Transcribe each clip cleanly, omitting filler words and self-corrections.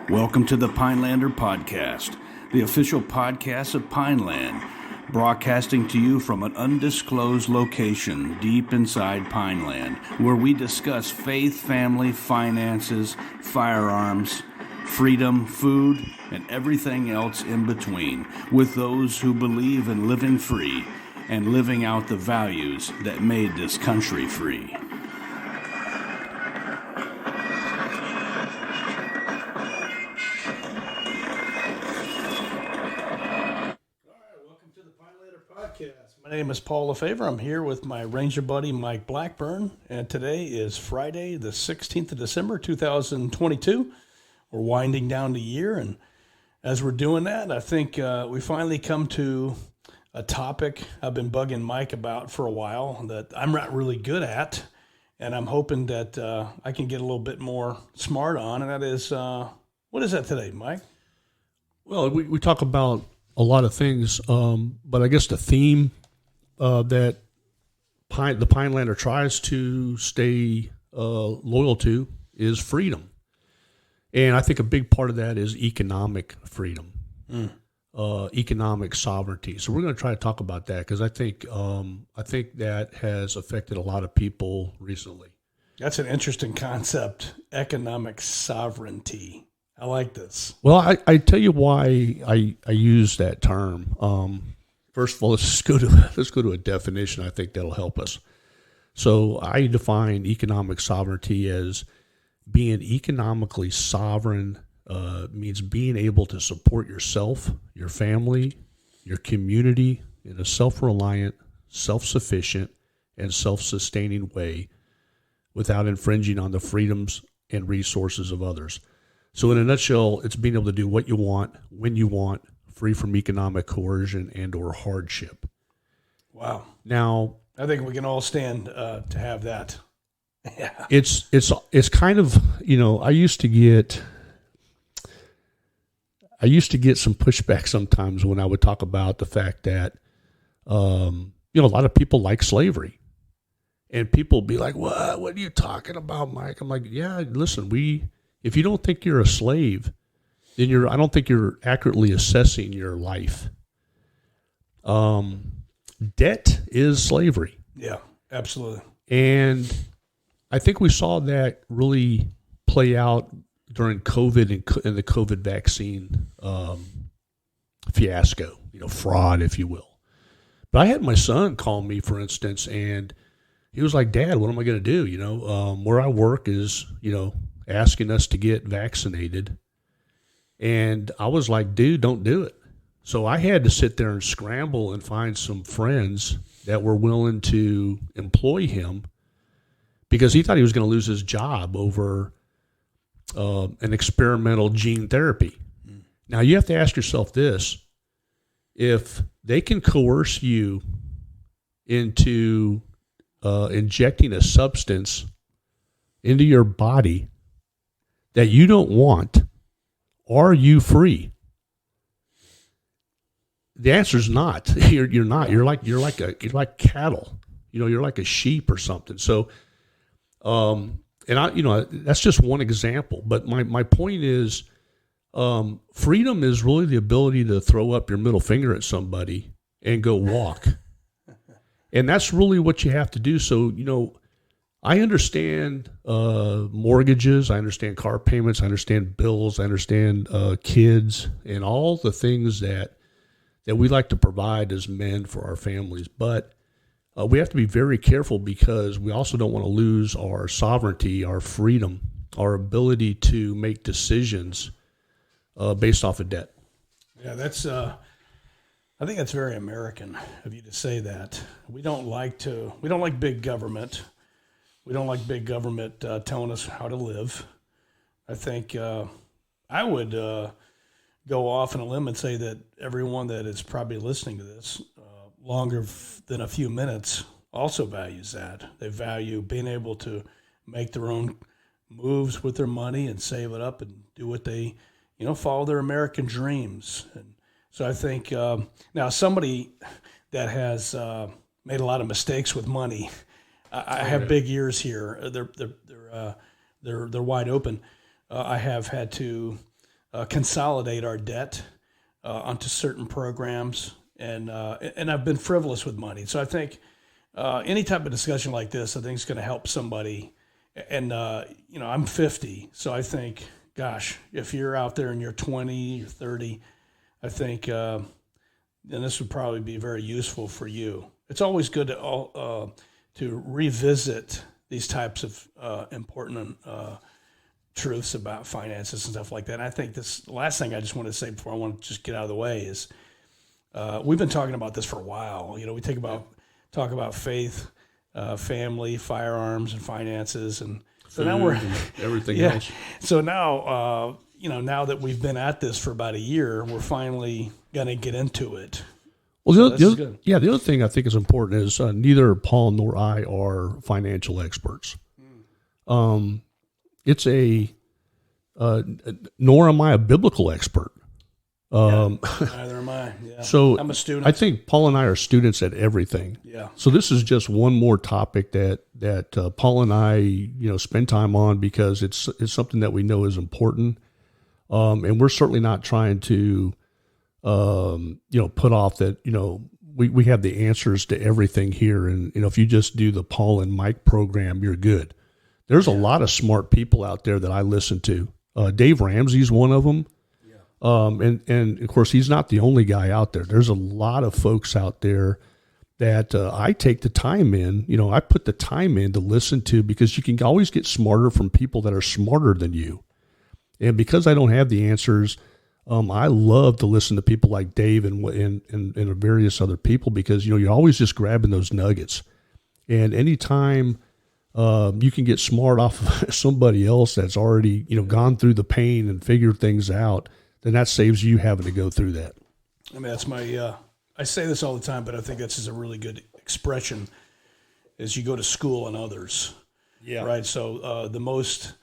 Welcome to the Pinelander Podcast, the official podcast of Pineland, broadcasting to you from an undisclosed location deep inside Pineland, where we discuss faith, family, finances, firearms, freedom, food, and everything else in between, with those who believe in living free and living out the values that made this country free. My name is Paul LaFavor. I'm here with my ranger buddy, Mike Blackburn, and today is Friday, the 16th of December, 2022. We're winding down the year, and as we're doing that, I think we finally come to a topic I've been bugging Mike about for a while that I'm not really good at, and I'm hoping that I can get a little bit more smart on, and that is, what is that today, Mike? Well, we talk about a lot of things, but I guess the theme that the Pinelander tries to stay loyal to is freedom. And I think a big part of that is economic freedom, economic sovereignty. So we're going to try to talk about that because I think that has affected a lot of people recently. That's an interesting concept, economic sovereignty. I like this. Well, I tell you why I use that term. First of all, let's go to a definition. I think that'll help us. So I define economic sovereignty as being economically sovereign. Means being able to support yourself, your family, your community in a self-reliant, self-sufficient, and self-sustaining way without infringing on the freedoms and resources of others. So in a nutshell, it's being able to do what you want, when you want, free from economic coercion and or hardship. Wow. Now, I think we can all stand to have that. Yeah. It's kind of, I used to get some pushback sometimes when I would talk about the fact that, a lot of people like slavery. And people be like, what are you talking about, Mike? I'm like, yeah, listen, if you don't think you're a slave, then I don't think you're accurately assessing your life. Debt is slavery. Yeah, absolutely. And I think we saw that really play out during COVID and the COVID vaccine fiasco, fraud, if you will. But I had my son call me, for instance, and he was like, Dad, what am I going to do? Where I work is, asking us to get vaccinated. And I was like, dude, don't do it. So I had to sit there and scramble and find some friends that were willing to employ him because he thought he was going to lose his job over an experimental gene therapy. Now you have to ask yourself this: if they can coerce you into injecting a substance into your body that you don't want, are you free? The answer is not. You're not. You're like cattle. You're like a sheep or something. So, that's just one example. But my point is, freedom is really the ability to throw up your middle finger at somebody and go walk. And that's really what you have to do. So, I understand mortgages, I understand car payments, I understand bills, I understand kids, and all the things that we like to provide as men for our families. But we have to be very careful because we also don't want to lose our sovereignty, our freedom, our ability to make decisions based off of debt. Yeah, I think that's very American of you to say that. We don't like big government. We don't like big government telling us how to live. I think I would go off on a limb and say that everyone that is probably listening to this longer than a few minutes also values that. They value being able to make their own moves with their money and save it up and do what they, follow their American dreams. And so I think now somebody that has made a lot of mistakes with money. I have big ears here. They're wide open. I have had to consolidate our debt onto certain programs, and I've been frivolous with money. So I think any type of discussion like this, I think is going to help somebody. And I'm 50, so I think, gosh, if you're out there and you're 20 or 30, I think then this would probably be very useful for you. It's always good to revisit these types of important truths about finances and stuff like that. And I think the last thing I just want to say before I want to just get out of the way is we've been talking about this for a while. We talk about faith, family, firearms, and finances, and so now we're everything else. So now, now that we've been at this for about a year, we're finally going to get into it. Well, the other thing I think is important is neither Paul nor I are financial experts. Nor am I a biblical expert. Neither am I. Yeah. So I'm a student. I think Paul and I are students at everything. Yeah. So this is just one more topic that Paul and I, spend time on because it's something that we know is important, and we're certainly not trying to, put off that we have the answers to everything here, and if you just do the Paul and Mike program, you're good. There's a lot of smart people out there that I listen to. Dave Ramsey's one of them. And of course, he's not the only guy out there. There's a lot of folks out there that I take the time in. I put the time in to listen to because you can always get smarter from people that are smarter than you. And because I don't have the answers, I love to listen to people like Dave and various other people because, you're always just grabbing those nuggets. And anytime you can get smart off of somebody else that's already, gone through the pain and figured things out, then that saves you having to go through that. I mean, that's my, I say this all the time, but I think this is a really good expression is you go to school and others. Yeah. Right. So the most,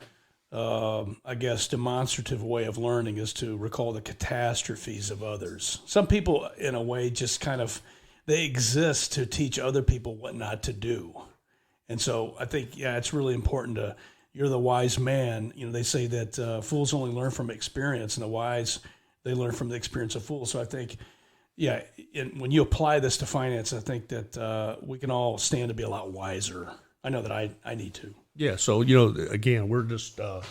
demonstrative way of learning is to recall the catastrophes of others. Some people, in a way, just kind of, they exist to teach other people what not to do. And so I think, it's really important you're the wise man. They say that fools only learn from experience, and the wise, they learn from the experience of fools. So I think, when you apply this to finance, I think that we can all stand to be a lot wiser. I know that I need to. Yeah. So, again, we're just, I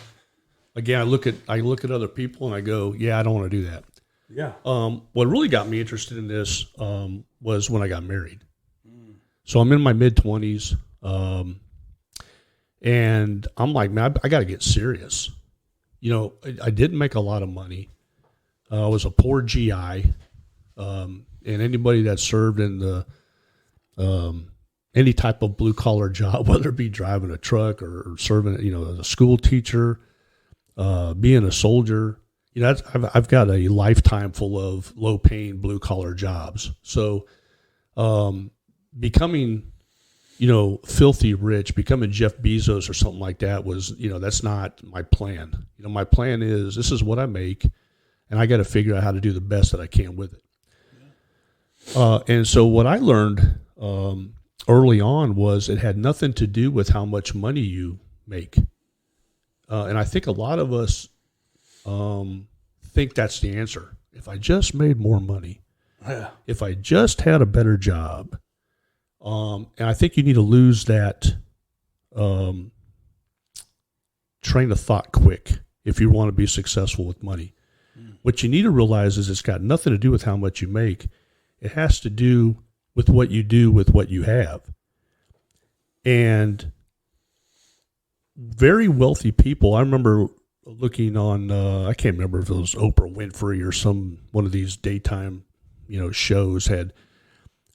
look at other people and I go, I don't want to do that. Yeah. What really got me interested in this was when I got married. So I'm in my mid-20s. And I'm like, man, I got to get serious. I didn't make a lot of money. I was a poor GI. And anybody that served in the, any type of blue collar job, whether it be driving a truck or serving, as a school teacher, being a soldier, I've got a lifetime full of low paying blue collar jobs. So, becoming, filthy rich, becoming Jeff Bezos or something like that was, that's not my plan. My plan is this is what I make, and I got to figure out how to do the best that I can with it. And so what I learned early on was it had nothing to do with how much money you make. And I think a lot of us think that's the answer. If I just made more money, if I just had a better job, and I think you need to lose that train of thought quick if you want to be successful with money. What you need to realize is it's got nothing to do with how much you make. It has to do with what you do with what you have. And very wealthy people, I remember looking on, I can't remember if it was Oprah Winfrey or one of these daytime, shows had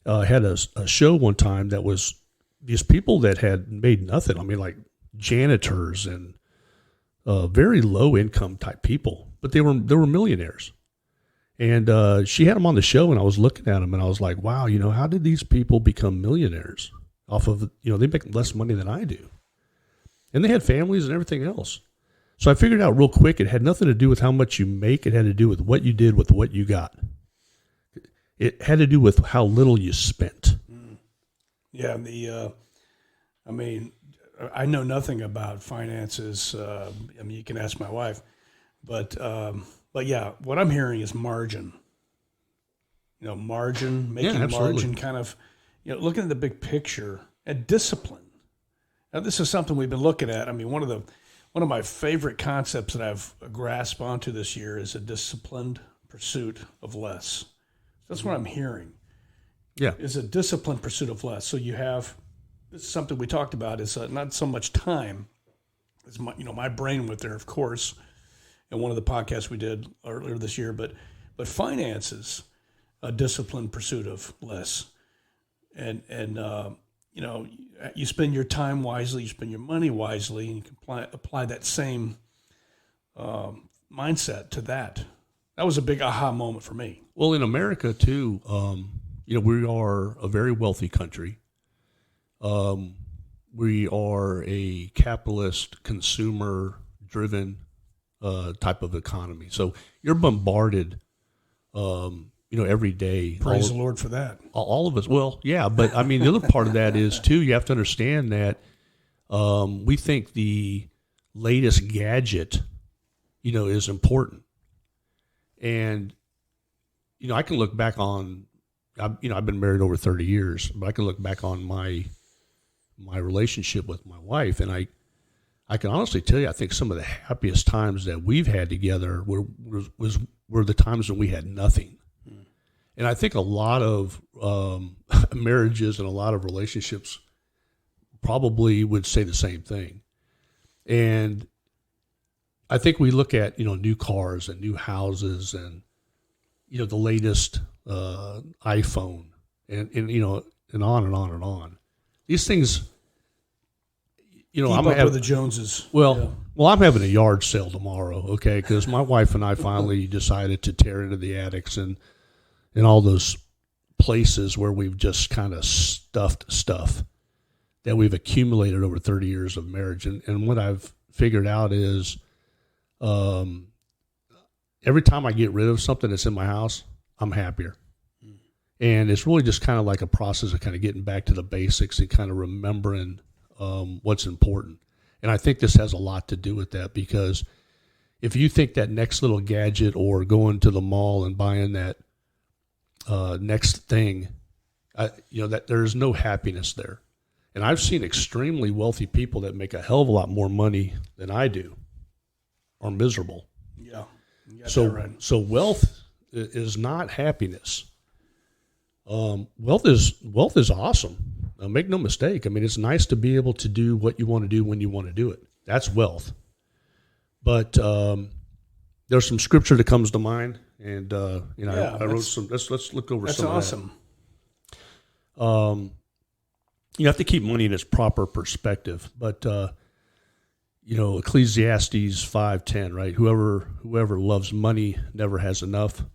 a show one time that was these people that had made nothing. I mean, like janitors and very low income type people, but they were millionaires. And she had them on the show, and I was looking at them, and I was like, wow, how did these people become millionaires off of, they make less money than I do. And they had families and everything else. So I figured out real quick, it had nothing to do with how much you make. It had to do with what you did with what you got. It had to do with how little you spent. Yeah. I know nothing about finances. You can ask my wife, but But yeah, what I'm hearing is margin. Margin, making absolutely. margin, kind of, looking at the big picture and discipline. Now, this is something we've been looking at. I mean, one of my favorite concepts that I've grasped onto this year is a disciplined pursuit of less. That's what I'm hearing. Yeah. Is a disciplined pursuit of less. So you have, this is something we talked about, is not so much time as my brain went there, of course, in one of the podcasts we did earlier this year, but finances, a disciplined pursuit of less. And you spend your time wisely, you spend your money wisely, and you can apply that same mindset to that. That was a big aha moment for me. Well, in America too, we are a very wealthy country. We are a capitalist, consumer-driven type of economy. So you're bombarded, every day. Praise the Lord for that. All of us. Well, yeah, but I mean, the other part of that is too, you have to understand that we think the latest gadget, is important. And, I can look back on, I've been married over 30 years, but I can look back on my relationship with my wife, and I can honestly tell you, I think some of the happiest times that we've had together were the times when we had nothing. And I think a lot of marriages and a lot of relationships probably would say the same thing. And I think we look at, new cars and new houses and, the latest iPhone and on and on and on. These things, Keep I'm up with the Joneses. Well, I'm having a yard sale tomorrow, okay? Because my wife and I finally decided to tear into the attics and all those places where we've just kind of stuffed stuff that we've accumulated over 30 years of marriage. And what I've figured out is every time I get rid of something that's in my house, I'm happier. And it's really just kind of like a process of kind of getting back to the basics and kind of remembering what's important. And I think this has a lot to do with that, because if you think that next little gadget or going to the mall and buying that next thing, that there's no happiness there. And I've seen extremely wealthy people that make a hell of a lot more money than I do are miserable. Yeah. So wealth is not happiness. Wealth is awesome. Make no mistake. I mean, it's nice to be able to do what you want to do when you want to do it. That's wealth. But there's some scripture that comes to mind, and I wrote some. Let's look over some. That's awesome. Of that. You have to keep money in its proper perspective, but Ecclesiastes 5:10, right? Whoever loves money never has enough.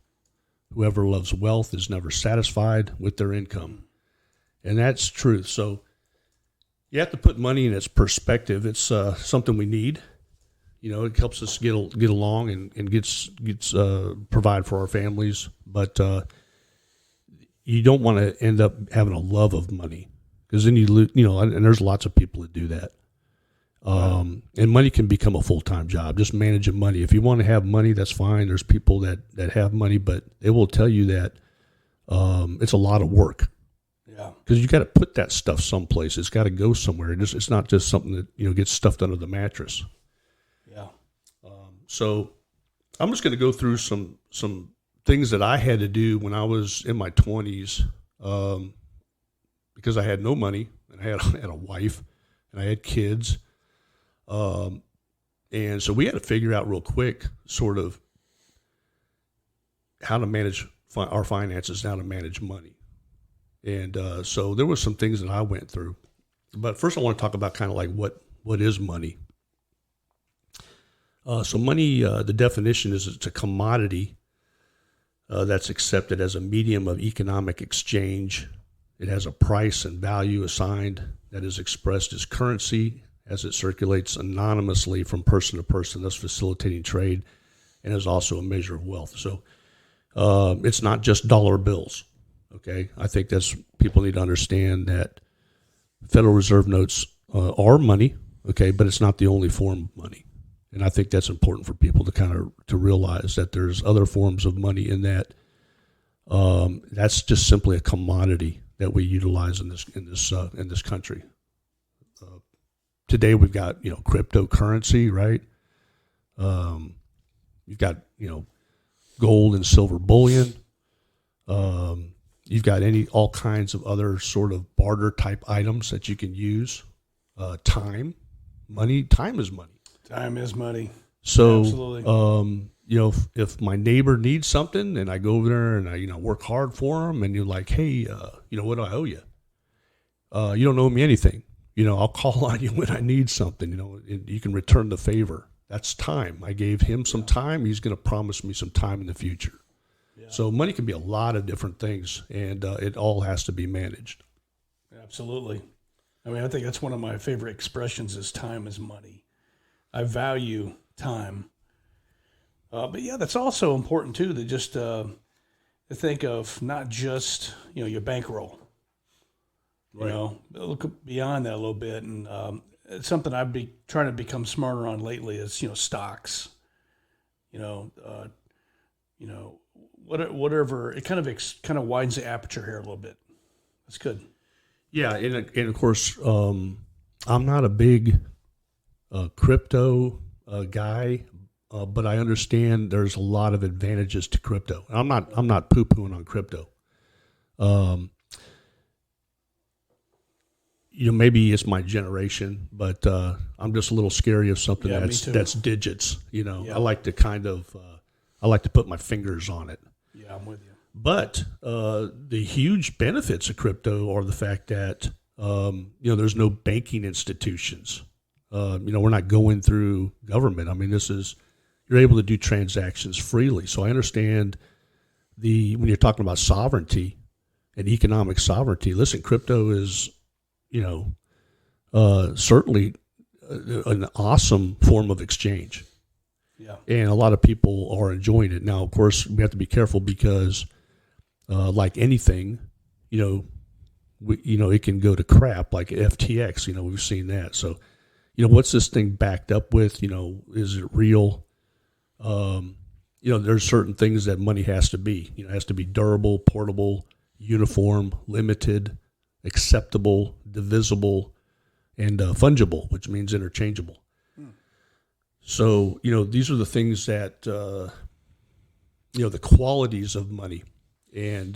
Whoever loves wealth is never satisfied with their income. And that's truth. So you have to put money in its perspective. It's something we need. It helps us get along and gets provide for our families. But you don't want to end up having a love of money, because then you lose. And there's lots of people that do that. And money can become a full-time job, just managing money. If you want to have money, that's fine. There's people that have money, but they will tell you that it's a lot of work. Yeah. Because you got to put that stuff someplace. It's got to go somewhere. It's not just something that gets stuffed under the mattress. Yeah. So I'm just going to go through some things that I had to do when I was in my 20s, because I had no money and I had a wife and I had kids. And so we had to figure out real quick sort of how to manage our finances, how to manage money. And so there were some things that I went through. But first I want to talk about kind of like what is money. So money, the definition is it's a commodity that's accepted as a medium of economic exchange. It has a price and value assigned that is expressed as currency as it circulates anonymously from person to person, thus facilitating trade, and is also a measure of wealth. So it's not just dollar bills. Okay, I think people need to understand that Federal Reserve notes are money. Okay, but it's not the only form of money. And I think that's important for people to kind of to realize that there's other forms of money in that. That's just simply a commodity that we utilize in this country. Today we've got cryptocurrency, right? You've got gold and silver bullion. You've got all kinds of other sort of barter type items that you can use. Time is money. Time is money. So, absolutely. If my neighbor needs something and I go over there and I work hard for them, and you're like, hey, what do I owe you? You don't owe me anything. I'll call on you when I need something. And you can return the favor. That's time. I gave him some time. He's going to promise me some time in the future. Yeah. So money can be a lot of different things, and it all has to be managed. Absolutely. I mean, I think that's one of my favorite expressions is time is money. I value time. But yeah, that's also important too, to just to think of not just, your bankroll. Right. Look beyond that a little bit. And it's something I've been trying to become smarter on lately is, stocks, whatever. It kind of widens the aperture here a little bit. That's good. Yeah. And of course, I'm not a big crypto guy, but I understand there's a lot of advantages to crypto. I'm not poo-pooing on crypto. Maybe it's my generation, but I'm just a little scary of something that's digits. Yeah. I like to I like to put my fingers on it. Yeah, I'm with you. But the huge benefits of crypto are the fact that there's no banking institutions. We're not going through government. I mean, you're able to do transactions freely. So I understand when you're talking about sovereignty and economic sovereignty. Listen, crypto is certainly an awesome form of exchange. Yeah. And a lot of people are enjoying it. Now, of course, we have to be careful because, like anything, it can go to crap, like FTX. We've seen that. So, what's this thing backed up with? Is it real? There's certain things that money has to be. It has to be durable, portable, uniform, limited, acceptable, divisible, and fungible, which means interchangeable. So, these are the things that, the qualities of money. And,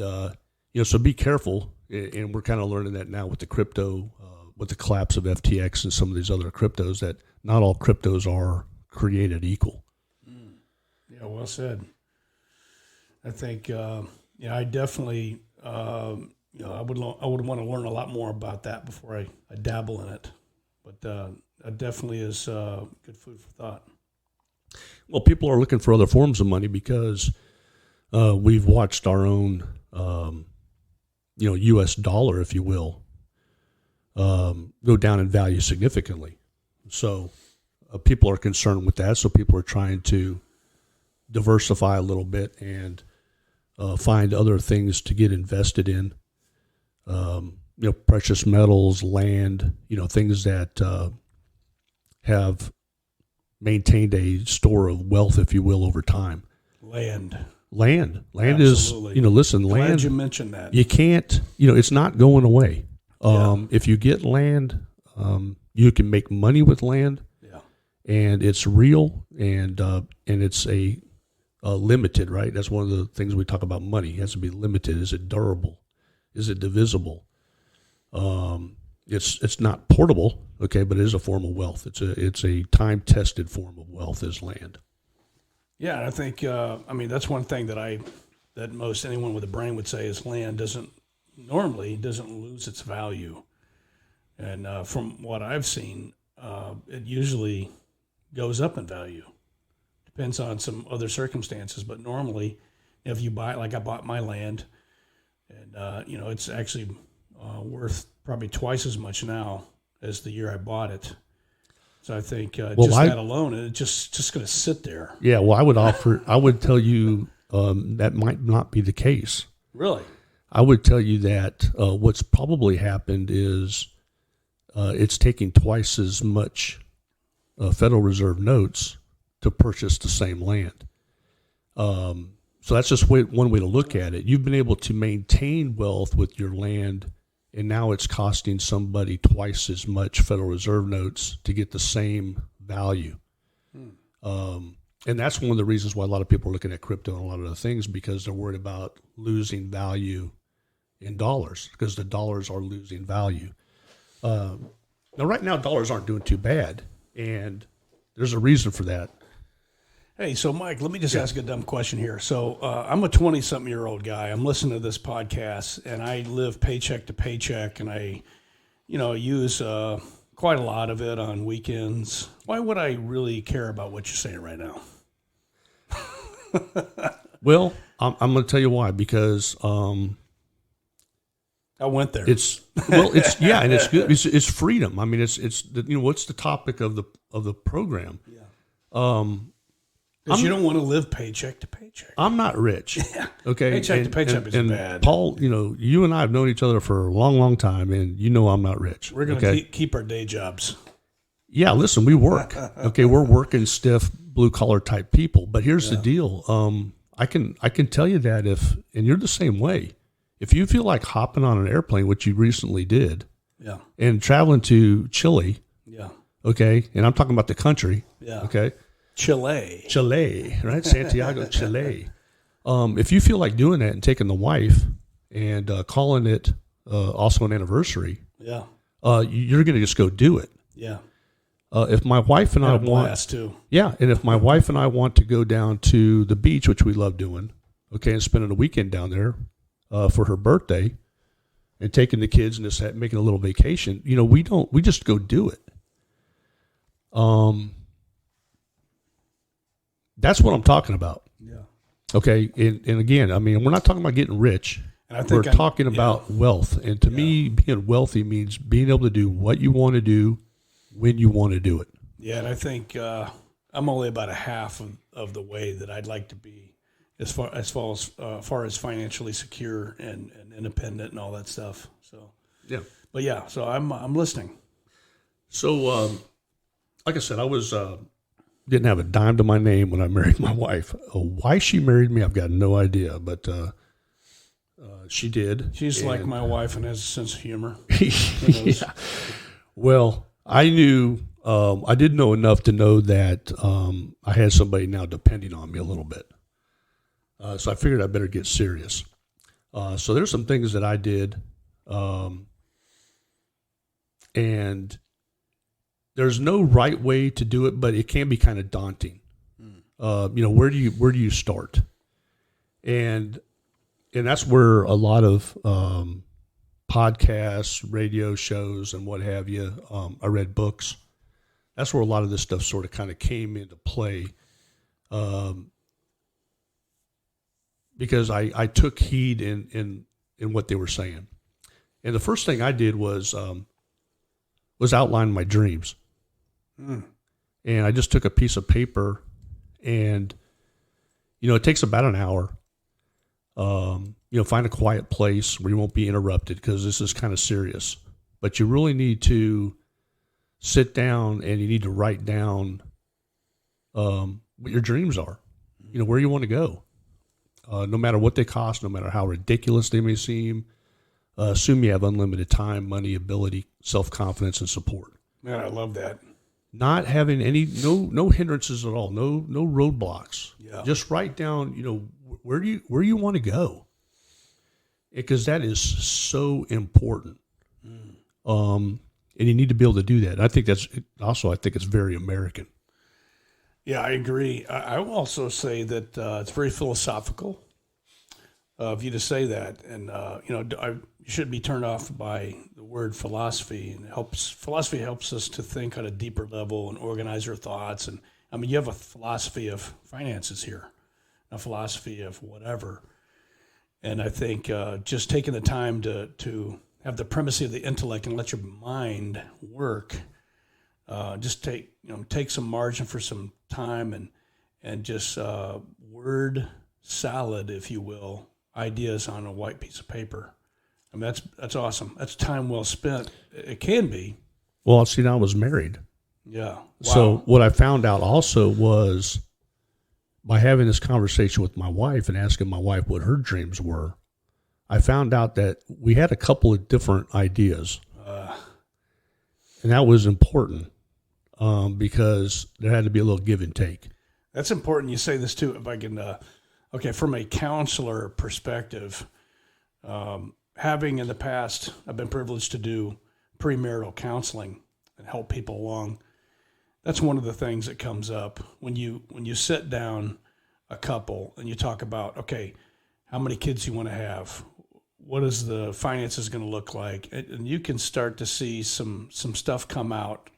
so be careful. And we're kind of learning that now with the crypto, with the collapse of FTX and some of these other cryptos, that not all cryptos are created equal. Yeah, well said. I think, I definitely, I would want to learn a lot more about that before I dabble in it. But that definitely is good food for thought. Well, people are looking for other forms of money because we've watched our own, U.S. dollar, if you will, go down in value significantly. So people are concerned with that. So people are trying to diversify a little bit and find other things to get invested in. Precious metals, land, things that have maintained a store of wealth, if you will, over time. Land Absolutely. Is, listen, Glad land. you mentioned that. You can't, it's not going away. If you get land, you can make money with land. Yeah. And it's real and it's a limited, right? That's one of the things we talk about money. It has to be limited. Is it durable? Is it divisible? It's not portable, okay, but it is a form of wealth. It's a time-tested form of wealth is land. Yeah, and I think that's one thing that most anyone with a brain would say is land doesn't lose its value, and from what I've seen, it usually goes up in value. Depends on some other circumstances, but normally, if you buy, like I bought my land, and it's actually worth probably twice as much now as the year I bought it. So I think that alone, it's just going to sit there. Yeah, well, I would tell you that might not be the case. Really? I would tell you that what's probably happened is it's taking twice as much Federal Reserve notes to purchase the same land. So that's just one way to look at it. You've been able to maintain wealth with your land, and now it's costing somebody twice as much Federal Reserve notes to get the same value. And that's one of the reasons why a lot of people are looking at crypto and a lot of other things, because they're worried about losing value in dollars, because the dollars are losing value. Now, right now, dollars aren't doing too bad, and there's a reason for that. Hey, so Mike, let me just ask a dumb question here. So I'm a 20-something-year-old guy. I'm listening to this podcast, and I live paycheck to paycheck, and I, use quite a lot of it on weekends. Why would I really care about what you're saying right now? Well, I'm going to tell you why, because I went there. It's good. It's freedom. I mean, it's what's the topic of the program? Yeah. Because you don't want to live paycheck to paycheck. I'm not rich. Yeah. Okay. Paycheck to paycheck is bad. Paul, you and I have known each other for a long, long time, and I'm not rich. We're going to keep our day jobs. Yeah, listen, we work. Okay, we're working stiff, blue collar type people. But here's the deal. I can tell you that and you're the same way. If you feel like hopping on an airplane, which you recently did, and traveling to Chile, okay, and I'm talking about the country, okay. Chile, right? Santiago, Chile. If you feel like doing that and taking the wife and calling it also an anniversary, you're going to just go do it. Yeah. If my wife and I want, and if my wife and I want to go down to the beach, which we love doing, okay, and spending a weekend down there for her birthday, and taking the kids and just making a little vacation, we just go do it. That's what I'm talking about. Yeah. Okay. And again, I mean, we're not talking about getting rich. We're talking about wealth. And to me, being wealthy means being able to do what you want to do when you want to do it. Yeah. And I think I'm only about a half of the way that I'd like to be as far as financially secure and independent and all that stuff. So, yeah. But yeah, so I'm listening. So, like I said, I was, didn't have a dime to my name when I married my wife. Why she married me, I've got no idea, but she did. She's like my wife and has a sense of humor. Yeah. Well, I knew, I did know enough to know that I had somebody now depending on me a little bit. So I figured I better get serious. So there's some things that I did, and there's no right way to do it, but it can be kind of daunting. Where do you start? And that's where a lot of podcasts, radio shows, and what have you. I read books. That's where a lot of this stuff sort of kind of came into play. Because I took heed in what they were saying. And the first thing I did was outline my dreams. And I just took a piece of paper, and, it takes about an hour. Find a quiet place where you won't be interrupted, because this is kind of serious. But you really need to sit down and you need to write down what your dreams are, where you want to go. No matter what they cost, no matter how ridiculous they may seem, assume you have unlimited time, money, ability, self-confidence, and support. Man, I love that. Not having no hindrances at all, no roadblocks. Yeah. Just write down, where you want to go, because that is so important. And you need to be able to do that. I think it's very American. Yeah, I agree. I will also say that it's very philosophical of you to say that, and you shouldn't be turned off by the word philosophy. And philosophy helps us to think on a deeper level and organize our thoughts. And I mean, you have a philosophy of finances here, a philosophy of whatever. And I think just taking the time to have the primacy of the intellect and let your mind work. Just take some margin for some time and just word salad, if you will, ideas on a white piece of paper. I mean, that's awesome. That's time well spent. It can be. Well, see, now I was married. Yeah. Wow. So what I found out also was by having this conversation with my wife and asking my wife what her dreams were, I found out that we had a couple of different ideas. And that was important because there had to be a little give and take. That's important. You say this too. If I can, okay, from a counselor perspective, having in the past, I've been privileged to do premarital counseling and help people along. That's one of the things that comes up when you sit down a couple and you talk about, okay, how many kids you want to have, what is the finances going to look like, and you can start to see some stuff come out,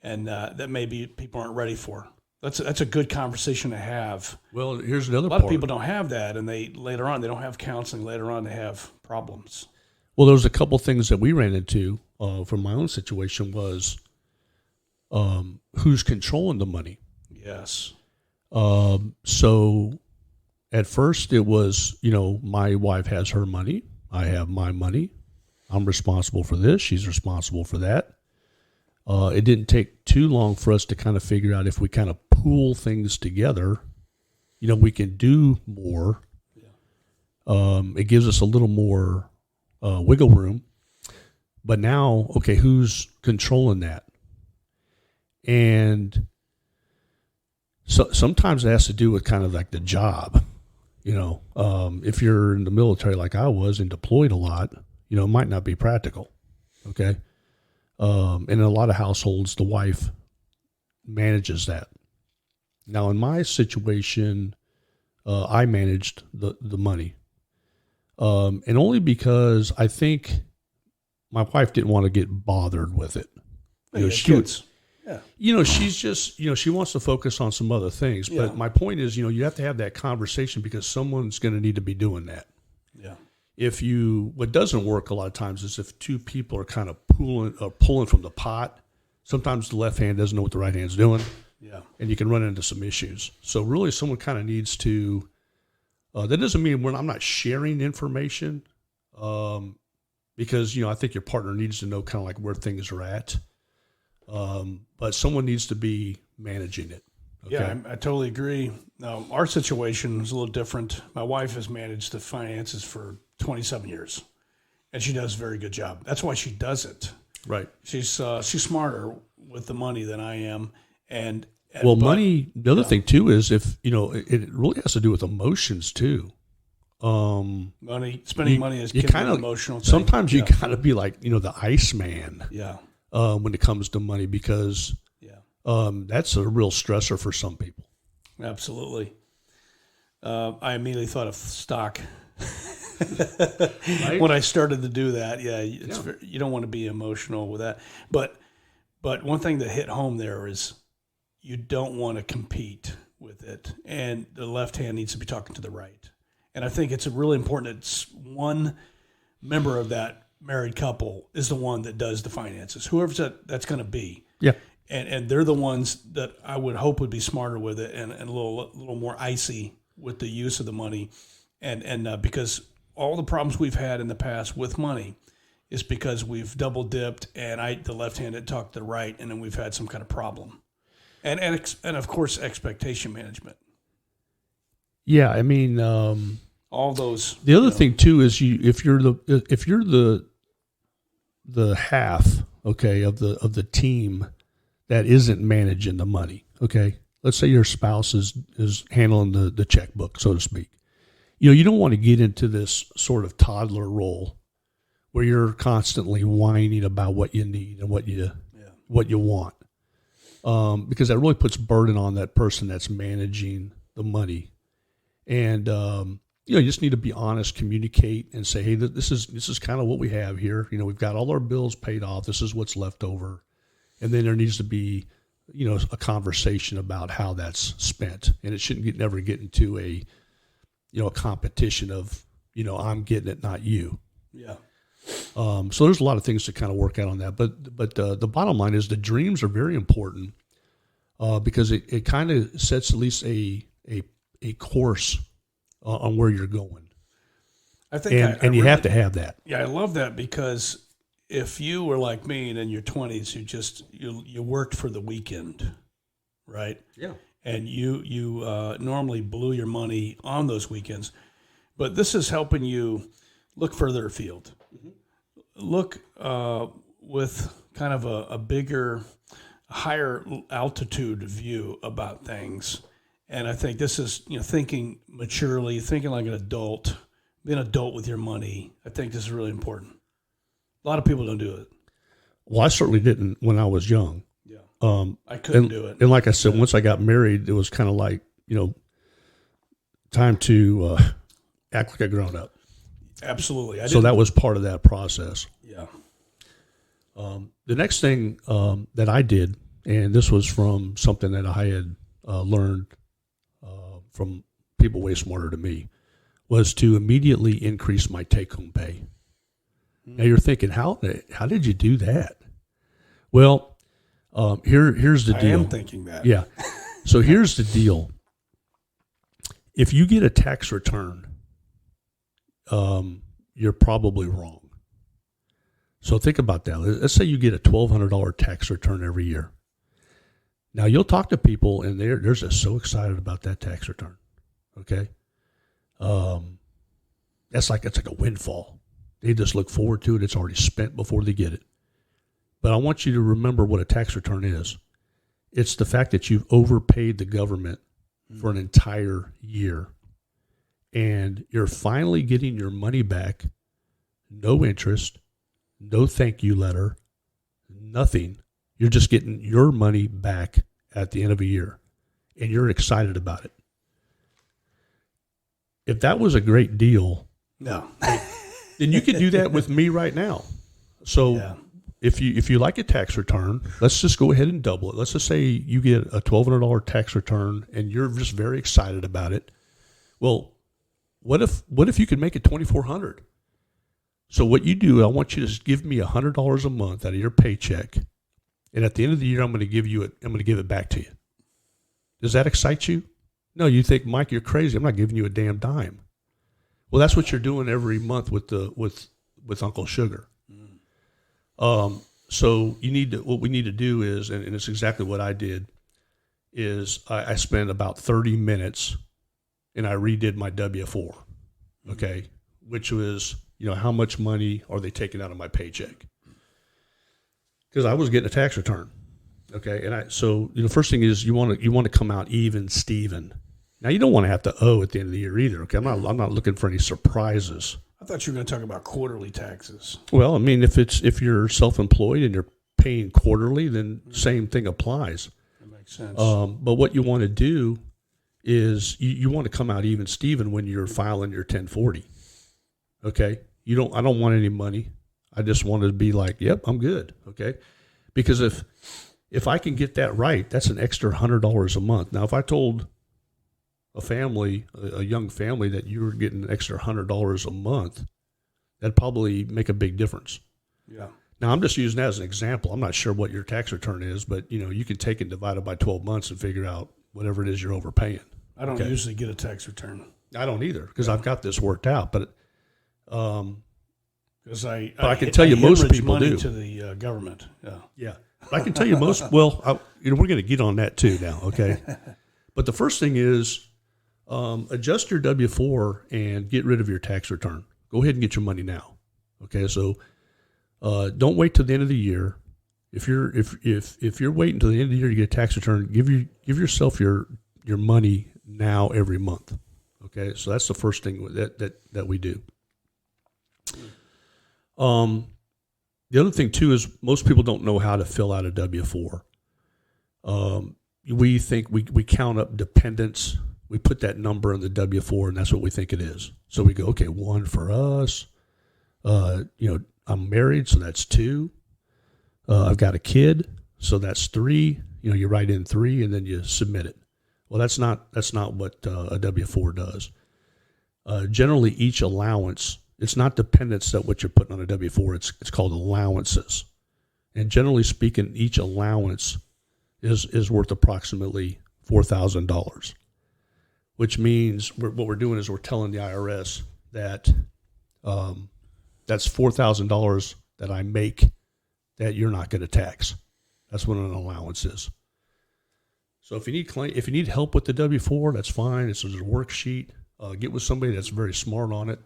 and that maybe people aren't ready for. That's a good conversation to have. Well, here's another part. A lot part. of people don't have that, and they don't have counseling. Later on, they have problems. Well, there was a couple things that we ran into from my own situation was who's controlling the money. Yes. So at first it was, my wife has her money. I have my money. I'm responsible for this. She's responsible for that. It didn't take too long for us to kind of figure out if we kind of pool things together, we can do more. Yeah. It gives us a little more wiggle room. But now, okay, who's controlling that? And so sometimes it has to do with kind of like the job. If you're in the military like I was and deployed a lot, it might not be practical. Okay. And in a lot of households, the wife manages that. Now, in my situation, I managed the money. And only because I think my wife didn't want to get bothered with it. Kids. Yeah. She's just, she wants to focus on some other things. But my point is, you have to have that conversation because someone's going to need to be doing that. Yeah. What doesn't work a lot of times is if two people are kind of pulling from the pot, sometimes the left hand doesn't know what the right hand's doing. Yeah. And you can run into some issues. So really someone kind of needs to, that doesn't mean I'm not sharing information, because, I think your partner needs to know kind of like where things are at. But someone needs to be managing it. Okay? Yeah, I totally agree. Our situation is a little different. My wife has managed the finances for 27 years, and she does a very good job. That's why she does it. Right. She's smarter with the money than I am. Money, the other thing too is it really has to do with emotions too. Spending money is kind of emotional thing. Sometimes you got to be like, the Iceman. Yeah. When it comes to money, because that's a real stressor for some people. Absolutely. I immediately thought of stock right? when I started to do that. Yeah, you don't want to be emotional with that. But one thing that hit home there is you don't want to compete with it, and the left hand needs to be talking to the right. And I think it's really important that one member of that married couple is the one that does the finances, whoever's that's going to be. Yeah. And they're the ones that I would hope would be smarter with it and a little more icy with the use of the money. And because all the problems we've had in the past with money is because we've double dipped and the left hand had talked to the right, and then we've had some kind of problem. And of course, expectation management. Yeah. I mean, all those. The other thing too is if you're the half, okay, of the team that isn't managing the money, okay. Let's say your spouse is handling the checkbook, so to speak. You don't want to get into this sort of toddler role where you're constantly whining about what you need and what you want, because that really puts burden on that person that's managing the money. And you just need to be honest, communicate, and say, hey, this is kind of what we have here. We've got all our bills paid off. This is what's left over. And then there needs to be, a conversation about how that's spent. And it shouldn't never get into a competition of, I'm getting it, not you. Yeah. So there's a lot of things to kind of work out on that. But the bottom line is the dreams are very important because it kind of sets at least a course on where you're going. I think, and you have to have that. Yeah, I love that because if you were like me and in your 20s, you worked for the weekend, right? Yeah. And you normally blew your money on those weekends, but this is helping you look further afield. Look with kind of a bigger, higher altitude view about things. And I think this is, thinking maturely, thinking like an adult, being an adult with your money. I think this is really important. A lot of people don't do it. Well, I certainly didn't when I was young. Yeah. I couldn't do it. And like I said, once I got married, it was kind of like, time to act like a grown up. Absolutely. So that was part of that process. Yeah. The next thing that I did, and this was from something that I had learned from people way smarter than me, was to immediately increase my take-home pay. Now you're thinking, how did you do that? Well, here's the deal. I am thinking that. Yeah. So here's the deal. If you get a tax return, you're probably wrong. So think about that. Let's say you get a $1,200 tax return every year. Now you'll talk to people and they're just so excited about that tax return. Okay. It's like a windfall. They just look forward to it. It's already spent before they get it. But I want you to remember what a tax return is. It's the fact that you've overpaid the government for an entire year. And you're finally getting your money back. No interest, no thank you letter, nothing. You're just getting your money back at the end of a year. And you're excited about it. If that was a great deal, no, then you could do that with me right now. So if you like a tax return, let's just go ahead and double it. Let's just say you get a $1,200 tax return and you're just very excited about it. Well, what if you could make it $2,400? So what you do, I want you to just give me $100 a month out of your paycheck, and at the end of the year, I'm going to give it back to you. Does that excite you? No, you think, Mike, you're crazy. I'm not giving you a damn dime. Well, that's what you're doing every month with Uncle Sugar. So what we need to do is, and it's exactly what I did, is I spent about 30 minutes and I redid my W-4, okay, which was, how much money are they taking out of my paycheck? Because I was getting a tax return, okay, and so first thing is you want to come out even, Steven. Now you don't want to have to owe at the end of the year either, okay? I'm not looking for any surprises. I thought you were going to talk about quarterly taxes. Well, I mean, if you're self-employed and you're paying quarterly, then same thing applies. That makes sense. But what you want to do is you want to come out even, Steven, when you're filing your 1040. Okay, I don't want any money. I just want to be like, yep, I'm good. Okay, because if I can get that right, that's an extra $100 a month. Now, if I told a young family that you were getting an extra $100 a month, that'd probably make a big difference. Yeah. Now, I'm just using that as an example. I'm not sure what your tax return is, but you can take it divided by 12 months and figure out whatever it is you're overpaying. I don't usually get a tax return. I don't either because I've got this worked out, but because I can tell you most people money do to the government. Yeah. I can tell you most. Well, we're going to get on that too now. Okay, but the first thing is adjust your W-4 and get rid of your tax return. Go ahead and get your money now. Okay, so don't wait till the end of the year. If you're waiting until the end of the year to get a tax return, give yourself your money now every month. Okay, so that's the first thing that we do. The other thing too is most people don't know how to fill out a W-4. We think we count up dependents. We put that number in the W-4, and that's what we think it is. So we go, okay, 1 for us. I'm married, so that's 2. I've got a kid, so that's 3. You write in 3, and then you submit it. Well, that's not what a W-4 does. Generally, each allowance, it's not dependents that what you're putting on a W-4. It's called allowances, and generally speaking, each allowance is worth approximately $4,000. Which means what we're doing is we're telling the IRS that that's $4,000 that I make that you're not going to tax. That's what an allowance is. So if you need help with the W-4, that's fine. It's a worksheet. Get with somebody that's very smart on it.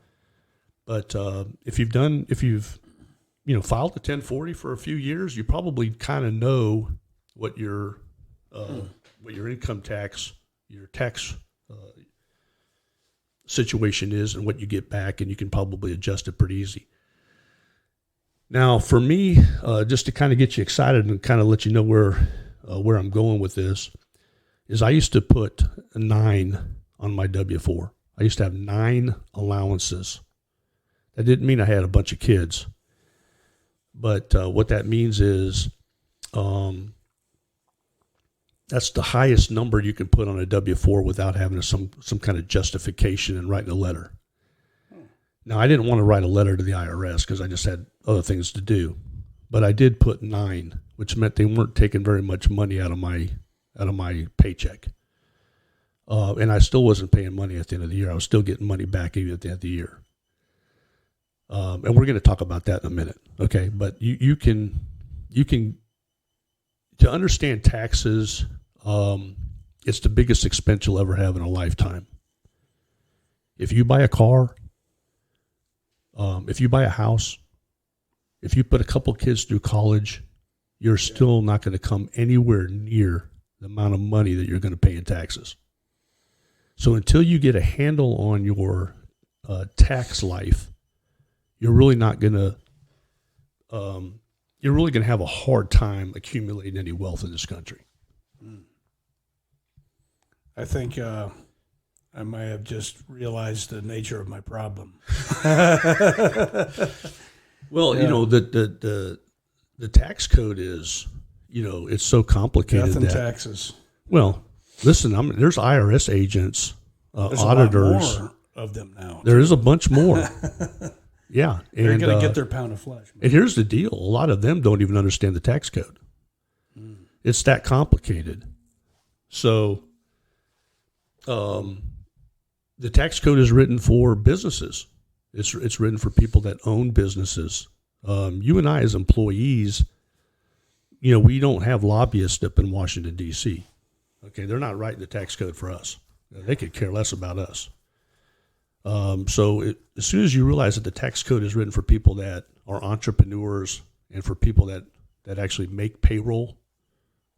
But if you've filed a 1040 for a few years, you probably kind of know what your income tax, your tax situation is, and what you get back, and you can probably adjust it pretty easy. Now, for me, just to kind of get you excited and kind of let you know where I'm going with this, is I used to put a 9 on my W-4. I used to have 9 allowances. That didn't mean I had a bunch of kids. But what that means is that's the highest number you can put on a W-4 without having some kind of justification and writing a letter. Now, I didn't want to write a letter to the IRS because I just had other things to do. But I did put 9, which meant they weren't taking very much money out of my paycheck. And I still wasn't paying money at the end of the year. I was still getting money back even at the end of the year. And we're going to talk about that in a minute, okay? But you can to understand taxes, it's the biggest expense you'll ever have in a lifetime. If you buy a car, if you buy a house, if you put a couple kids through college, you're still not going to come anywhere near the amount of money that you're going to pay in taxes. So until you get a handle on your tax life, you're really not going to, you're really going to have a hard time accumulating any wealth in this country. I think I might have just realized the nature of my problem. Well, Yeah. you know, the tax code is, you know, it's so complicated. Death and taxes. Well, listen, there's IRS agents, There's auditors. a lot more of them now. There is a bunch more. Yeah. They're and going to get their pound of flesh. And here's the deal. A lot of them don't even understand the tax code. It's that complicated. So the tax code is written for businesses. It's written for people that own businesses. You and I as employees, you know, we don't have lobbyists up in Washington, D.C. Okay, they're not writing the tax code for us. They could care less about us. So as soon as you realize that the tax code is written for people that are entrepreneurs and for people that actually make payroll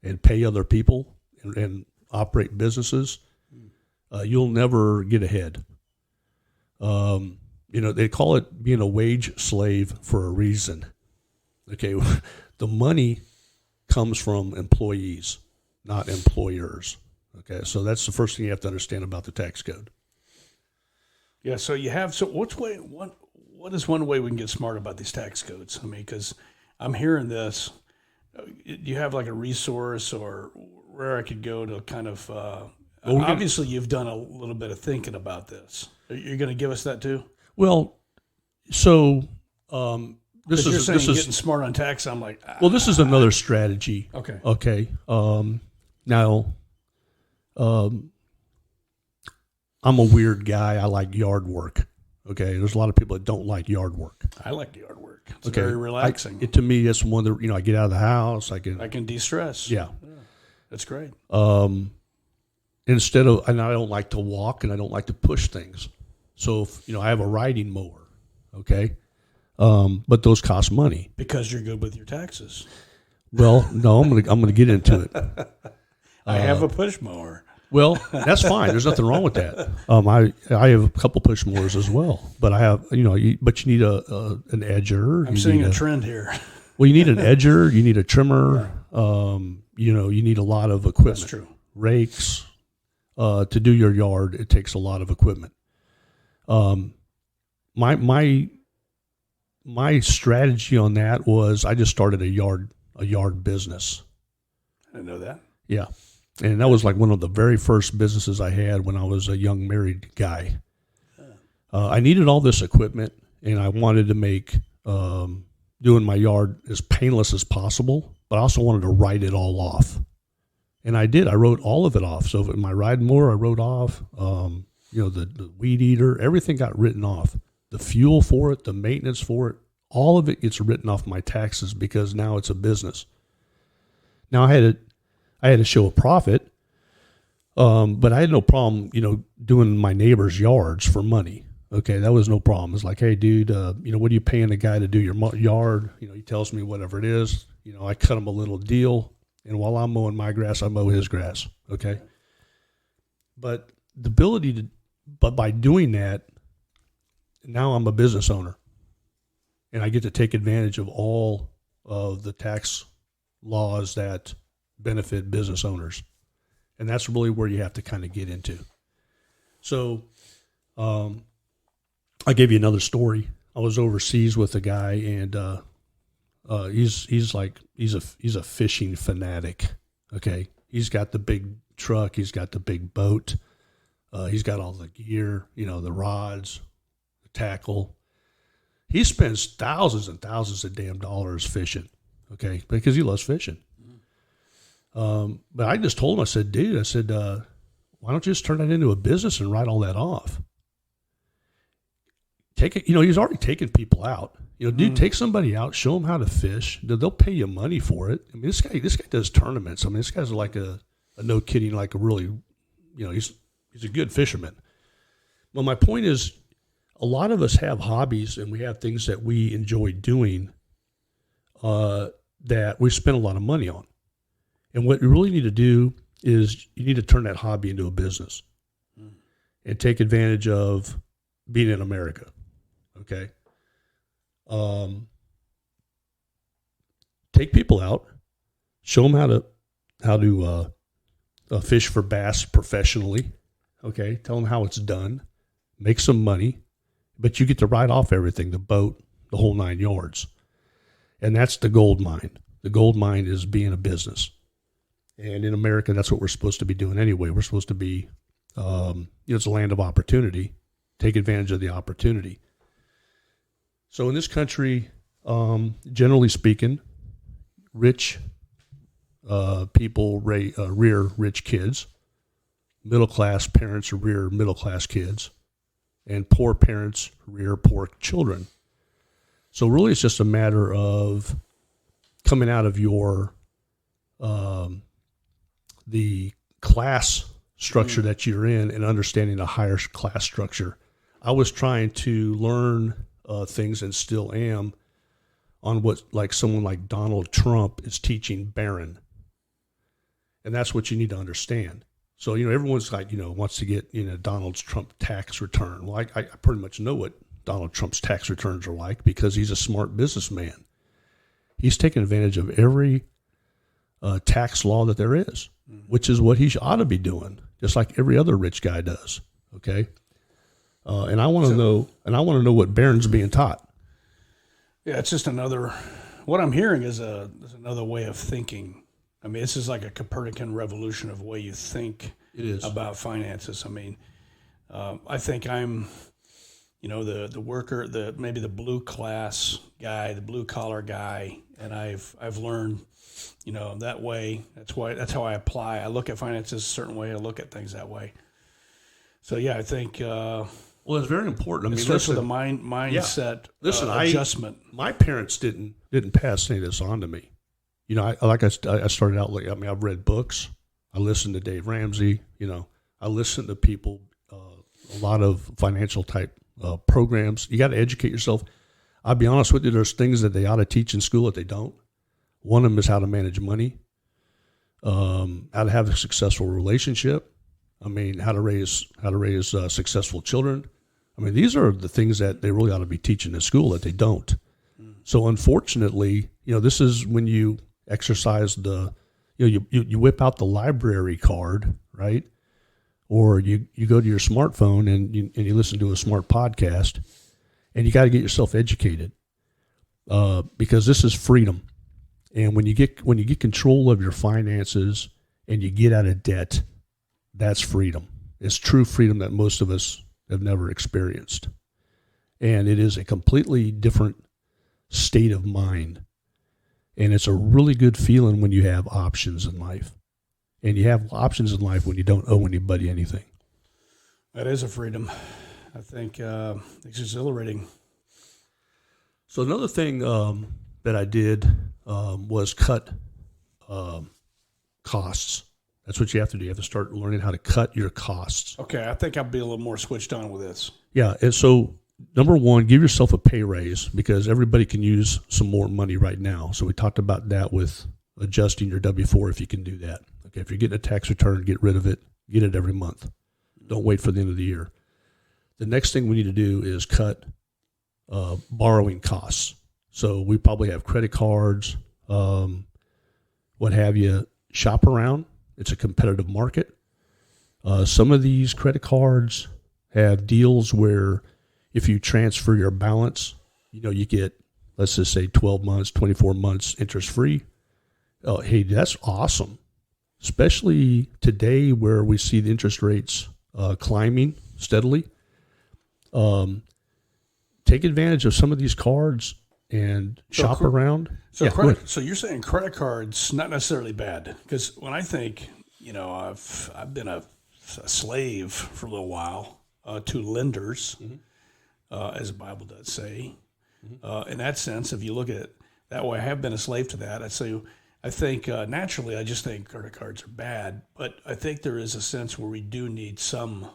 and pay other people and operate businesses, you'll never get ahead. You know, they call it being a wage slave for a reason. Okay, the money comes from employees, not employers. Okay, so that's the first thing you have to understand about the tax code. Yeah, so you have, so what is one way we can get smart about these tax codes? I mean, because I'm hearing this. Do you have like a resource or where I could go to kind of, obviously you've done a little bit of thinking about this. You're going to give us that too? Well, so This is getting smart on tax. I'm like, well, this is another strategy. Okay. Okay. Now, I'm a weird guy. I like yard work. Okay. There's a lot of people that don't like yard work. I like yard work. It's very relaxing. To me, it's one that, you know, I get out of the house. I can de-stress. Yeah. That's great. Instead of, and I don't like to walk and I don't like to push things. So, you know, I have a riding mower. Okay. But those cost money. Because you're good with your taxes. Well, no, I'm gonna get into it. I have a push mower. Well, that's fine. There's nothing wrong with that. I have a couple push mowers as well, but I have, you know, but you need an edger. I'm seeing a trend here. Well, you need an edger. You need a trimmer. You know, you need a lot of equipment. That's true. Rakes. To do your yard, it takes a lot of equipment. My strategy on that was I just started a yard business. I didn't know that. Yeah. And that was like one of the very first businesses I had when I was a young married guy. I needed all this equipment, and I wanted to make doing my yard as painless as possible, but I also wanted to write it all off. And I did. I wrote all of it off. So my riding mower, I wrote off. You know, the weed eater, everything got written off. The fuel for it, the maintenance for it, all of it gets written off my taxes because now it's a business. Now I had to show a profit, but I had no problem, doing my neighbor's yards for money. Okay, that was no problem. It's like, hey, dude, what are you paying a guy to do your yard? He tells me whatever it is. I cut him a little deal, and while I'm mowing my grass, I mow his grass. Okay, but the ability but by doing that, now I'm a business owner, and I get to take advantage of all of the tax laws that benefit business owners, and that's really where you have to kind of get into. So, I'll give you another story. I was overseas with a guy, and he's a fishing fanatic. Okay, he's got the big truck, he's got the big boat, he's got all the gear, the rods, the tackle. He spends thousands and thousands of damn dollars fishing. Okay, because he loves fishing. But I just told him, I said, dude, why don't you just turn that into a business and write all that off? Take it, he's already taken people out. Dude, take somebody out, show them how to fish. They'll pay you money for it. I mean, this guy does tournaments. I mean, this guy's like a no kidding, like a really, he's a good fisherman. Well, my point is, a lot of us have hobbies and we have things that we enjoy doing that we spend a lot of money on. And what you really need to do is you need to turn that hobby into a business and take advantage of being in America. Okay. Take people out, show them how to fish for bass professionally. Okay. Tell them how it's done, make some money, but you get to write off everything, the boat, the whole 9 yards. And that's the gold mine. The gold mine is being a business. And in America, that's what we're supposed to be doing anyway. We're supposed to be, it's a land of opportunity. Take advantage of the opportunity. So in this country, generally speaking, rich people rear rich kids. Middle-class parents rear middle-class kids. And poor parents rear poor children. So really it's just a matter of coming out of your the class structure that you're in and understanding a higher class structure. I was trying to learn things, and still am, on what like someone like Donald Trump is teaching Barron. And that's what you need to understand. So, everyone's like, wants to get, Donald Trump tax return. Well, I pretty much know what Donald Trump's tax returns are like because he's a smart businessman. He's taking advantage of every tax law that there is, which is what he ought to be doing, just like every other rich guy does. Okay. And I want to know what Barron's being taught. Yeah. It's just what I'm hearing is another way of thinking. I mean, this is like a Copernican revolution of the way you think about finances. I mean, I think I'm, the worker, maybe the blue class guy, the blue collar guy, and I've learned, that way. That's how I apply. I look at finances a certain way. I look at things that way. So yeah, I think. Well, it's very important. I mean, it starts with a mindset adjustment. My parents didn't pass any of this on to me. I started out like, I've read books. I listened to Dave Ramsey. I listened to people, a lot of financial type programs. You got to educate yourself. I'll be honest with you. There's things that they ought to teach in school that they don't. One of them is how to manage money, how to have a successful relationship. I mean, how to raise successful children. I mean, these are the things that they really ought to be teaching in school that they don't. So unfortunately, this is when you exercise you whip out the library card, right? Or you go to your smartphone and you listen to a smart podcast, and you got to get yourself educated because this is freedom. And when you get control of your finances and you get out of debt, that's freedom. It's true freedom that most of us have never experienced. And it is a completely different state of mind. And it's a really good feeling when you have options in life. And you have options in life when you don't owe anybody anything. That is a freedom. I think it's exhilarating. So another thing that I did was cut costs. That's what you have to do. You have to start learning how to cut your costs. Okay, I think I'll be a little more switched on with this. Yeah, and so number one, give yourself a pay raise because everybody can use some more money right now. So we talked about that with adjusting your W-4 if you can do that. Okay, if you're getting a tax return, get rid of it. Get it every month. Don't wait for the end of the year. The next thing we need to do is cut borrowing costs. So we probably have credit cards, what have you. Shop around. It's a competitive market. Some of these credit cards have deals where if you transfer your balance, you get, let's just say 12 months, 24 months interest free. Oh, hey, that's awesome. Especially today where we see the interest rates climbing steadily. Take advantage of some of these cards and shop around. So so you're saying credit cards not necessarily bad, because when I think, I've been a slave for a little while to lenders, as the Bible does say. In that sense, if you look at it that way, I have been a slave to that. I think naturally, I just think credit cards are bad, but I think there is a sense where we do need some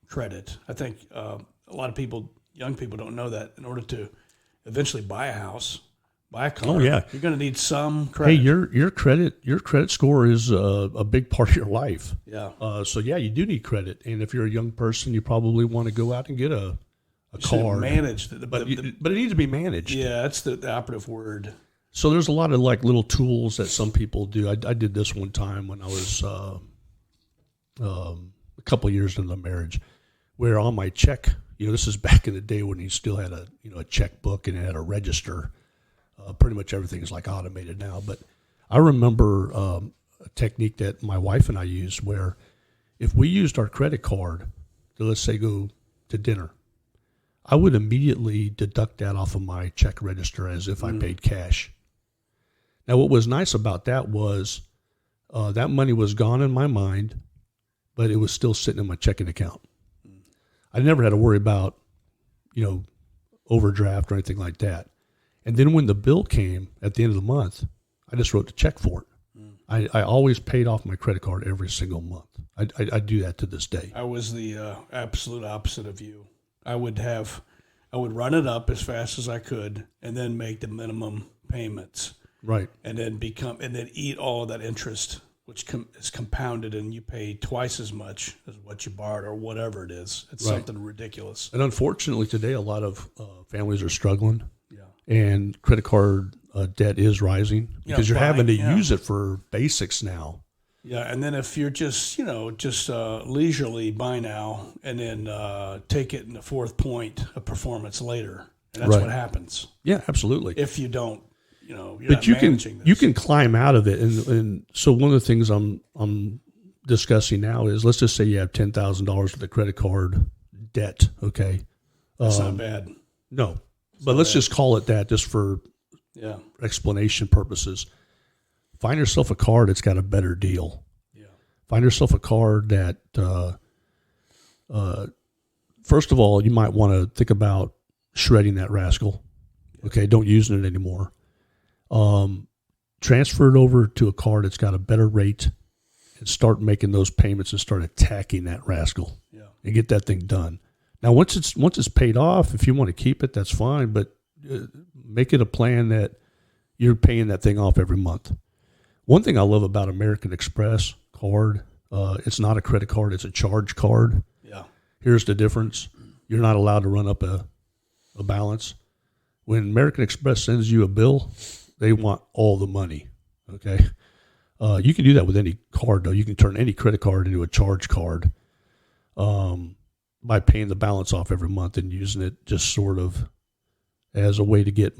credit. I think a lot of people, young people, don't know that in order to eventually buy a house, buy a car, you're going to need some credit. Hey, your credit score is a big part of your life. Yeah. So you do need credit, and if you're a young person, you probably want to go out and get a car. Manage but it needs to be managed. Yeah, that's the operative word. So there's a lot of like little tools that some people do. I did this one time when I was a couple of years into the marriage, where on my check, this is back in the day when you still had a checkbook and it had a register. Pretty much everything is like automated now. But I remember a technique that my wife and I used where if we used our credit card to, let's say, go to dinner, I would immediately deduct that off of my check register as if I paid cash. Now, what was nice about that was that money was gone in my mind, but it was still sitting in my checking account. I never had to worry about, overdraft or anything like that. And then when the bill came at the end of the month, I just wrote the check for it. I always paid off my credit card every single month. I do that to this day. I was the absolute opposite of you. I would run it up as fast as I could and then make the minimum payments. Right. And then eat all of that interest, which is compounded, and you pay twice as much as what you borrowed or whatever it is. It's something ridiculous. And unfortunately, today a lot of families are struggling. Yeah. And credit card debt is rising because you're having to use it for basics now. Yeah, and then if you're just leisurely buy now and then take it in the fourth point of performance later, and that's what happens. Yeah, absolutely. If you don't. You're but not managing this. You can climb out of it, and so one of the things I'm discussing now is, let's just say you have $10,000 worth of credit card debt. Okay, that's not bad. No, but let's just call it that, just for explanation purposes. Find yourself a card that's got a better deal. Yeah. Find yourself a card that, first of all, you might want to think about shredding that rascal. Okay, don't use it anymore. Transfer it over to a card that's got a better rate and start making those payments and start attacking that rascal and get that thing done. Now, once it's paid off, if you want to keep it, that's fine, but make it a plan that you're paying that thing off every month. One thing I love about American Express card, it's not a credit card, it's a charge card. Yeah. Here's the difference. You're not allowed to run up a balance. When American Express sends you a bill, they want all the money, okay? You can do that with any card, though. You can turn any credit card into a charge card by paying the balance off every month and using it just sort of as a way to get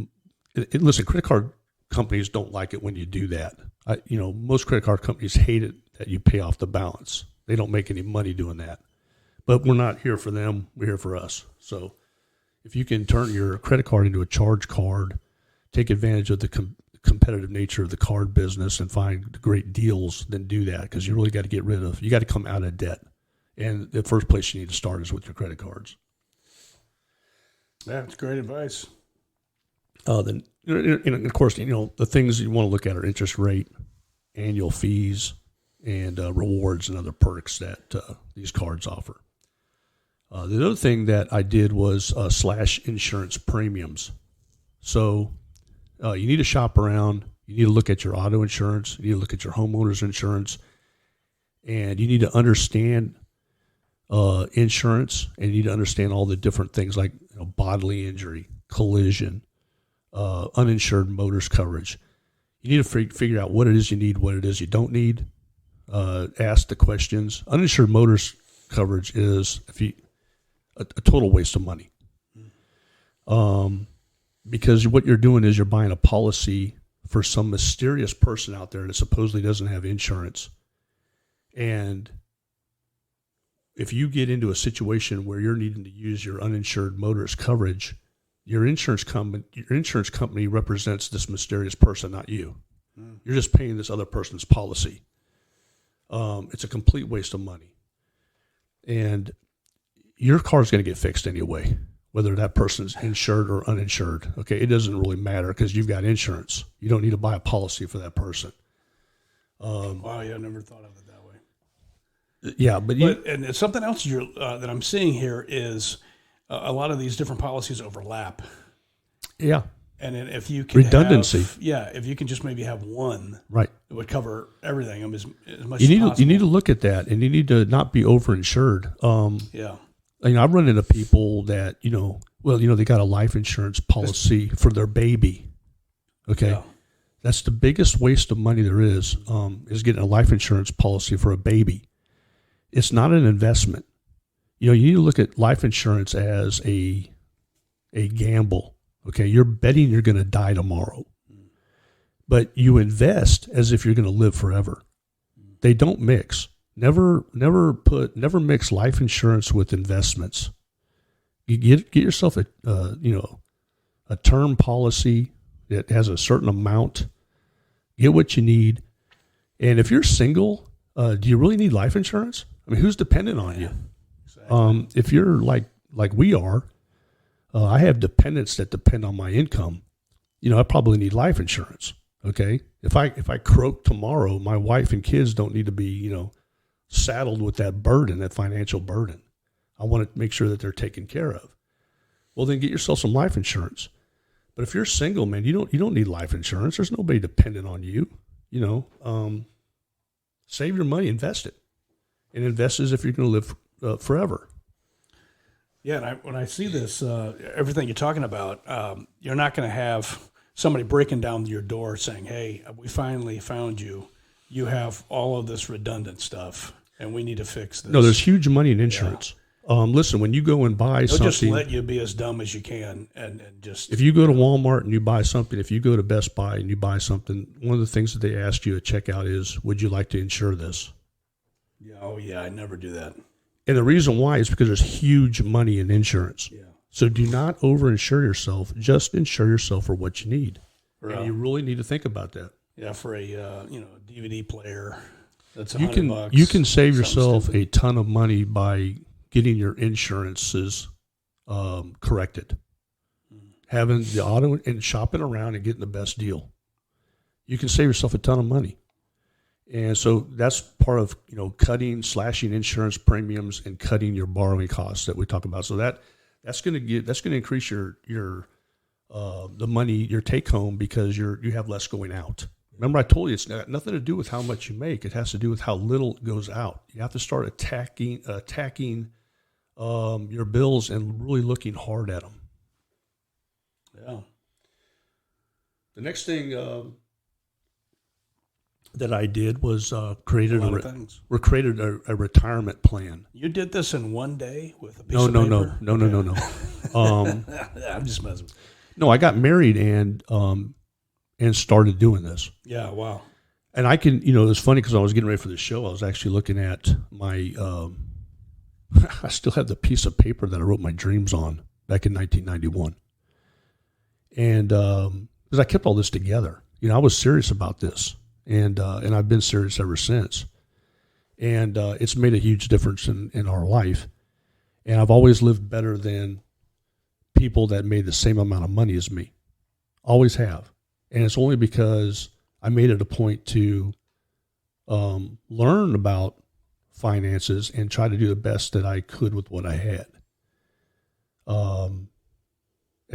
listen, credit card companies don't like it when you do that. Most credit card companies hate it that you pay off the balance. They don't make any money doing that. But we're not here for them. We're here for us. So if you can turn your credit card into a charge card, take advantage of the competitive nature of the card business and find great deals, then do that, because you really got to you got to come out of debt. And the first place you need to start is with your credit cards. Yeah, it's great advice. Then, and of course, the things you want to look at are interest rate, annual fees, and rewards and other perks that these cards offer. The other thing that I did was slash insurance premiums. So you need to shop around. You need to look at your auto insurance. You need to look at your homeowner's insurance. And you need to understand insurance, and you need to understand all the different things like bodily injury, collision, uninsured motorist coverage. You need to figure out what it is you need, what it is you don't need. Ask the questions. Uninsured motorist coverage is a total waste of money. Because what you're doing is you're buying a policy for some mysterious person out there that supposedly doesn't have insurance. And if you get into a situation where you're needing to use your uninsured motorist coverage, your insurance company represents this mysterious person, not you. You're just paying this other person's policy. It's a complete waste of money. And your car's going to get fixed anyway, whether that person's insured or uninsured. Okay, it doesn't really matter because you've got insurance. You don't need to buy a policy for that person. Wow, yeah, I never thought of it that way. Yeah, and something else that I'm seeing here is a lot of these different policies overlap. Yeah. And if you can redundancy, if you can just maybe have one, right, it would cover everything as much you as need possible. You need to look at that, and you need to not be overinsured. Yeah. I've run into people that, they got a life insurance policy for their baby. Okay. Yeah. That's the biggest waste of money there is getting a life insurance policy for a baby. It's not an investment. You need to look at life insurance as a gamble. Okay. You're betting you're going to die tomorrow, but you invest as if you're going to live forever. They don't mix. Never mix life insurance with investments. You get yourself a term policy that has a certain amount. Get what you need. And if you're single, do you really need life insurance? I mean, who's dependent on you? Exactly. If you're like we are, I have dependents that depend on my income. I probably need life insurance. Okay. If I croak tomorrow, my wife and kids don't need to be, saddled with that burden, that financial burden. I want to make sure that they're taken care of. Well, then get yourself some life insurance. But if you're single, man, you don't need life insurance. There's nobody dependent on you. Save your money, invest it, and invest as if you're going to live forever. Yeah, and when I see this, everything you're talking about, you're not going to have somebody breaking down your door saying, "Hey, we finally found you. You have all of this redundant stuff, and we need to fix this." No, there's huge money in insurance. Yeah. Listen, when you go and buy They'll something, just let you be as dumb as you can, and just. If you go to Walmart and you buy something, if you go to Best Buy and you buy something, one of the things that they ask you at checkout is, "Would you like to insure this?" Yeah. Oh, yeah. I never do that. And the reason why is because there's huge money in insurance. Yeah. So do not overinsure yourself. Just insure yourself for what you need. And you really need to think about that. Yeah, for a DVD player, that's $100. You can save yourself a ton of money by getting your insurances corrected, having the auto and shopping around and getting the best deal. You can save yourself a ton of money, and so that's part of slashing insurance premiums and cutting your borrowing costs that we talk about. So that's going to increase your the money, your take home, because you have less going out. Remember, I told you it's got nothing to do with how much you make. It has to do with how little goes out. You have to start attacking your bills and really looking hard at them. Yeah. The next thing that I did was created a retirement plan. You did this in one day with a piece of paper? No. I'm just messing with you. No, I got married and started doing this. Yeah, wow. And I can, it was funny because I was getting ready for the show. I was actually looking at my, I still have the piece of paper that I wrote my dreams on back in 1991. And because I kept all this together. I was serious about this. And I've been serious ever since. And it's made a huge difference in our life. And I've always lived better than people that made the same amount of money as me. Always have. And it's only because I made it a point to learn about finances and try to do the best that I could with what I had. And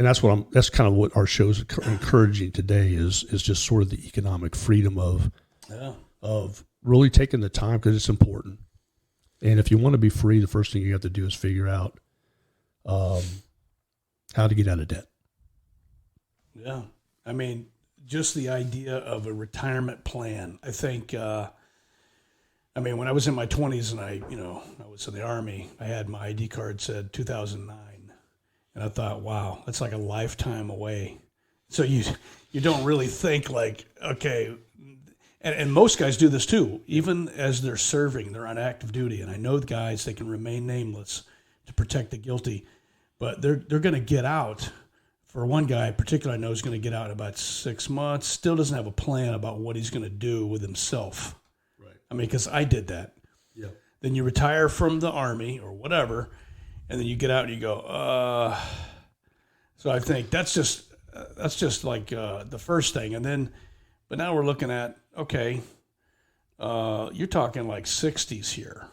that's kind of what our show's encouraging today is just sort of the economic freedom of really taking the time, because it's important. And if you want to be free, the first thing you have to do is figure out how to get out of debt. Yeah. I mean, just the idea of a retirement plan. I think, when I was in my 20s and I was in the Army, I had my ID card said 2009. And I thought, wow, that's like a lifetime away. So you don't really think like, okay, and most guys do this too, even as they're serving, they're on active duty. And I know the guys, they can remain nameless to protect the guilty, but they're going to get out. For one guy in particular, I know is going to get out in about 6 months, still doesn't have a plan about what he's going to do with himself. Right. I mean, because I did that. Yeah. Then you retire from the Army or whatever, and then you get out and you go, So I think that's just like the first thing. And then, but now we're looking at, okay, you're talking like 60s here.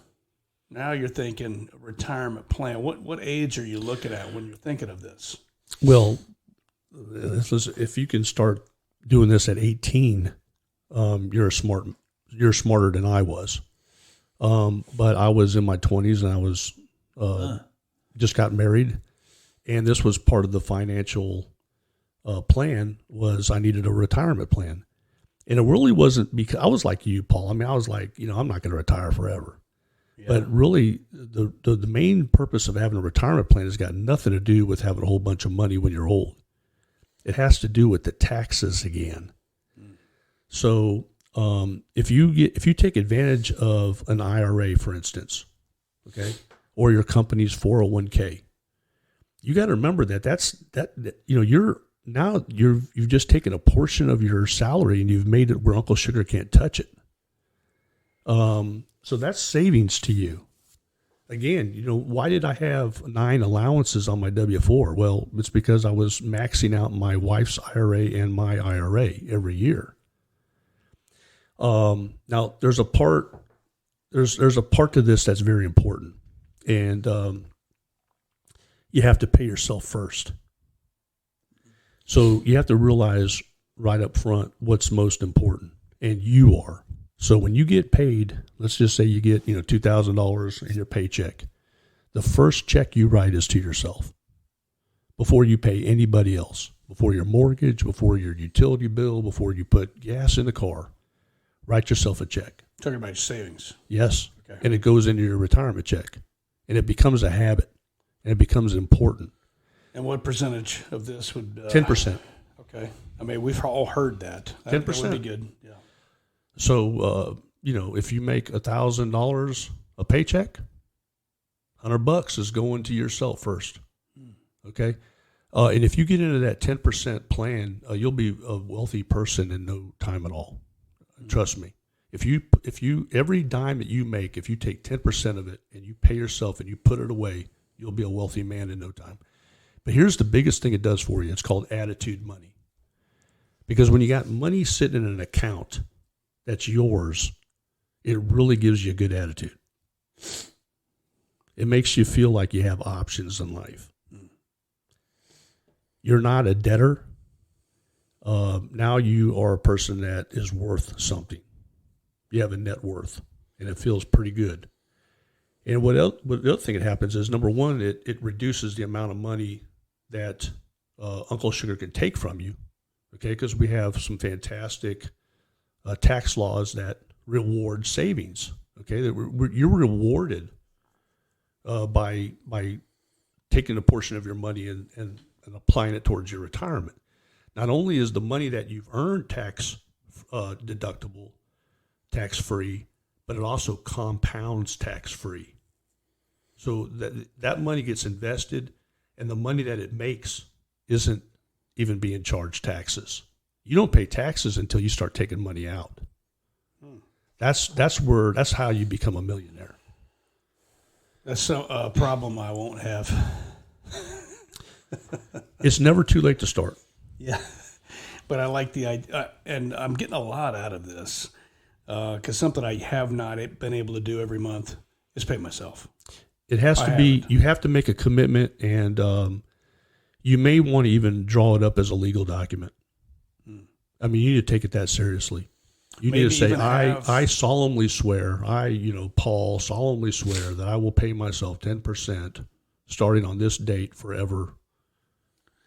Now you're thinking retirement plan. What age are you looking at when you're thinking of this? Well, if you can start doing this at 18, you're smarter than I was. But I was in my 20s and I was just got married, and this was part of the financial plan. Was I needed a retirement plan, and it really wasn't because I was like you, Paul. I mean, I was like, I'm not going to retire forever. Yeah. But really, the main purpose of having a retirement plan has got nothing to do with having a whole bunch of money when you're old. It has to do with the taxes again. Mm. So if you take advantage of an IRA, for instance, okay, or your company's 401k, you got to remember you've just taken a portion of your salary and you've made it where Uncle Sugar can't touch it. So that's savings to you. Again, why did I have 9 allowances on my W-4? Well, it's because I was maxing out my wife's IRA and my IRA every year. Now there's a part to this that's very important, and you have to pay yourself first. So you have to realize right up front what's most important, and you are. So when you get paid, let's just say you get $2,000 in your paycheck, the first check you write is to yourself before you pay anybody else, before your mortgage, before your utility bill, before you put gas in the car. Write yourself a check. Talking about your savings. Yes. Okay. And it goes into your retirement check, and it becomes a habit, and it becomes important. And what percentage of this would 10%? Okay. I mean, we've all heard that. 10%. That would be good. Yeah. So, if you make $1,000 a paycheck, $100 is going to yourself first. Okay. And if you get into that 10% plan, you'll be a wealthy person in no time at all. Trust me. If you every dime that you make, if you take 10% of it and you pay yourself and you put it away, you'll be a wealthy man in no time. But here's the biggest thing it does for you. It's called attitude money. Because when you got money sitting in an account that's yours, it really gives you a good attitude. It makes you feel like you have options in life. You're not a debtor. Now you are a person that is worth something. You have a net worth, and it feels pretty good. And the other thing that happens is, number one, it reduces the amount of money that Uncle Sugar can take from you, okay? Because we have some fantastic tax laws that reward savings, okay? You're rewarded by taking a portion of your money and applying it towards your retirement. Not only is the money that you've earned tax deductible, tax-free, but it also compounds tax-free. So that money gets invested, and the money that it makes isn't even being charged taxes. You don't pay taxes until you start taking money out. That's how you become a millionaire. That's a problem I won't have. It's never too late to start. Yeah. but I like the idea, and I'm getting a lot out of this because something I have not been able to do every month is pay myself. It has to be, you have to make a commitment, and you may want to even draw it up as a legal document. I mean, you need to take it that seriously. You need to say, I solemnly swear, Paul solemnly swear that I will pay myself 10% starting on this date forever,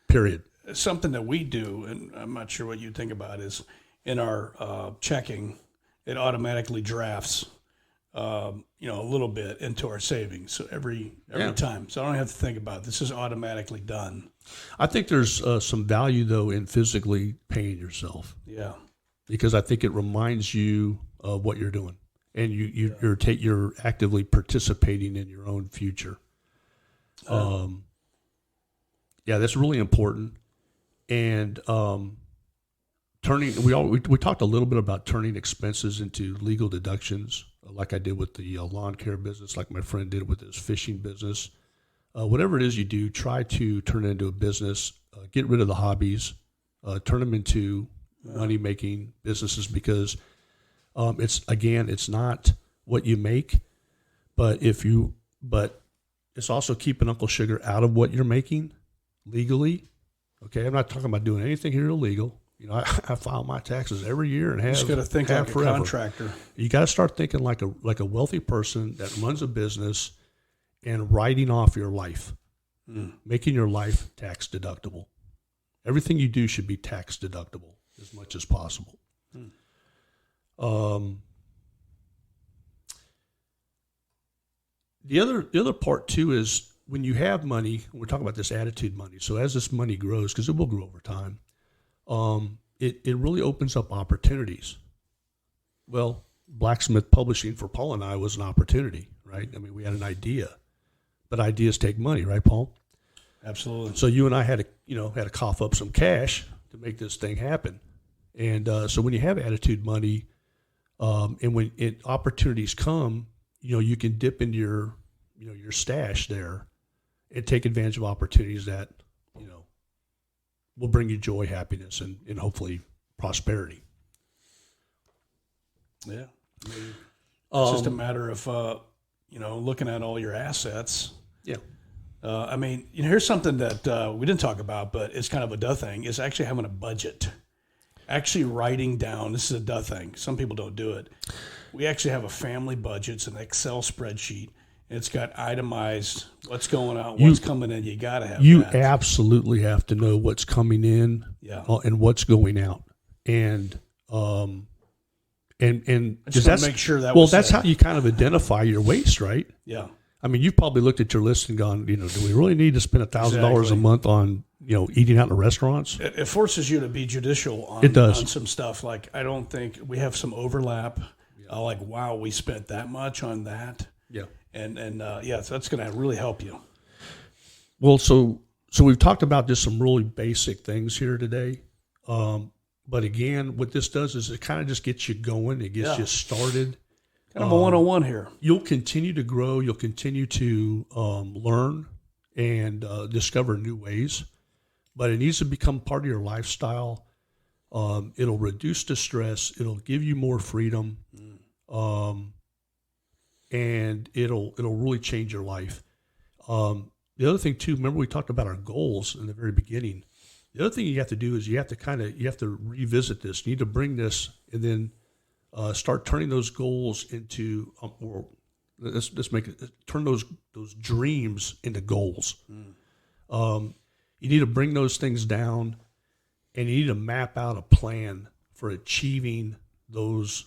period. Something that we do, and I'm not sure what you think about, is in our checking, it automatically drafts, a little bit into our savings. So every time. So I don't have to think about it. This is automatically done. I think there's some value, though, in physically paying yourself. Yeah. Because I think it reminds you of what you're doing, and you're actively participating in your own future. That's really important. And we talked a little bit about turning expenses into legal deductions, like I did with the lawn care business, like my friend did with his fishing business. Whatever it is you do, try to turn it into a business. Get rid of the hobbies. Turn them into money-making businesses, because it's not what you make, but it's also keeping Uncle Sugar out of what you're making legally. Okay, I'm not talking about doing anything here illegal. I file my taxes every year and have. You just got to think like forever. A contractor. You got to start thinking like a wealthy person that runs a business and writing off your life, making your life tax deductible. Everything you do should be tax deductible as much as possible. The other part too is when you have money, we're talking about this attitude money. So as this money grows, because it will grow over time, it really opens up opportunities. Well, blacksmith publishing for Paul and I was an opportunity, right? I mean, we had an idea, but ideas take money, right, Paul? Absolutely. So you and I had to cough up some cash to make this thing happen. And so when you have attitude money, and when opportunities come, you can dip into your stash there and take advantage of opportunities that, will bring you joy, happiness, and hopefully prosperity. Yeah. It's just a matter of, looking at all your assets. Yeah. Here's something that we didn't talk about, but it's kind of a duh thing, is actually having a budget. Actually writing down, this is a duh thing. Some people don't do it. We actually have a family budget. It's an Excel spreadsheet. And it's got itemized what's going out, what's coming in. You got to have that. Absolutely have to know what's coming in and what's going out. And just want to make sure that that's how you kind of identify your waste, right? Yeah. I mean, you've probably looked at your list and gone, do we really need to spend $1,000 a month on, eating out in restaurants? It forces you to be judicial on some stuff. Like, I don't think we have some overlap. Like, wow, we spent that much on that. Yeah. And so that's going to really help you. Well, so we've talked about just some really basic things here today. But again, what this does is it kind of just gets you going. It gets you started. Kind of a one-on-one here. You'll continue to grow. You'll continue to learn and discover new ways. But it needs to become part of your lifestyle. It'll reduce the stress. It'll give you more freedom. And it'll really change your life. The other thing too, remember we talked about our goals in the very beginning. The other thing you have to do is you have to revisit this. You need to bring this and then start turning those goals into, turn those dreams into goals. You need to bring those things down, and you need to map out a plan for achieving those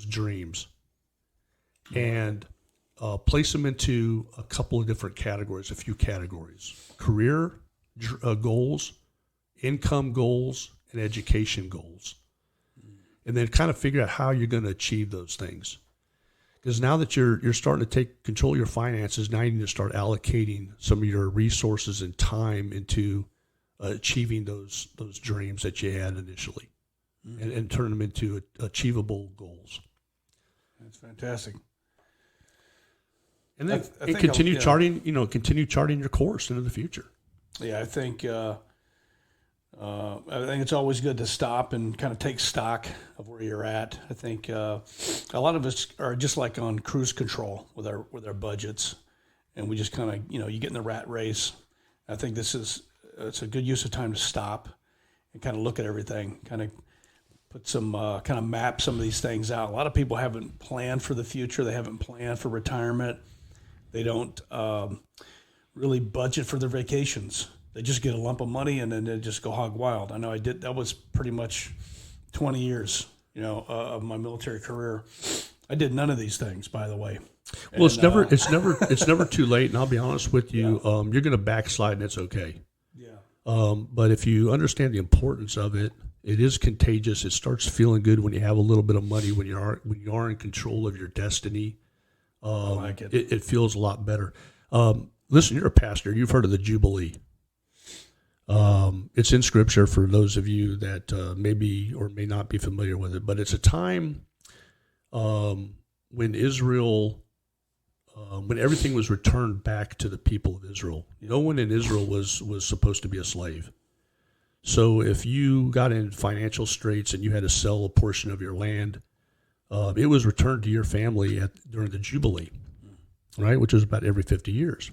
dreams, and place them into a couple of different categories, a few categories: career goals, income goals, and education goals. And then kind of figure out how you're going to achieve those things. Because now that you're starting to take control of your finances, now you need to start allocating some of your resources and time into achieving those dreams that you had initially, and turn them into achievable goals. That's fantastic. And then continue charting your course into the future. Yeah, I think I think it's always good to stop and kind of take stock of where you're at. I think a lot of us are just like on cruise control with our budgets, and we just kind of, you get in the rat race. I think it's a good use of time to stop and kind of look at everything, kind of put some kind of map some of these things out. A lot of people haven't planned for the future. They haven't planned for retirement. They don't really budget for their vacations. They just get a lump of money and then they just go hog wild. I know I did. That was pretty much 20 years, of my military career. I did none of these things, by the way. Well, it's never too late. And I'll be honest with you, you're going to backslide and it's okay. Yeah. But if you understand the importance of it, it is contagious. It starts feeling good when you have a little bit of money, when you are in control of your destiny. I like it. It feels a lot better. Listen, you're a pastor. You've heard of the Jubilee. It's in Scripture for those of you that may be or may not be familiar with it. But it's a time when Israel, when everything was returned back to the people of Israel. No one in Israel was supposed to be a slave. So if you got in financial straits and you had to sell a portion of your land, it was returned to your family during the Jubilee, right, which was about every 50 years.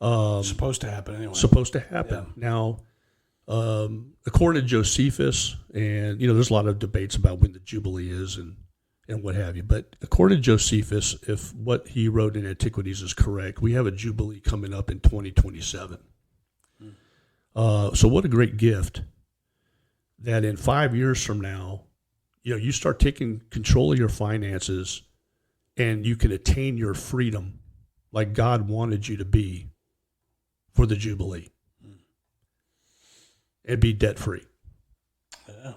Supposed to happen anyway. Supposed to happen. Yeah. Now, according to Josephus, and there's a lot of debates about when the Jubilee is and what have you, but according to Josephus, if what he wrote in Antiquities is correct, we have a Jubilee coming up in 2027. So what a great gift that in 5 years from now, you start taking control of your finances and you can attain your freedom like God wanted you to be for the Jubilee and be debt free. Yeah.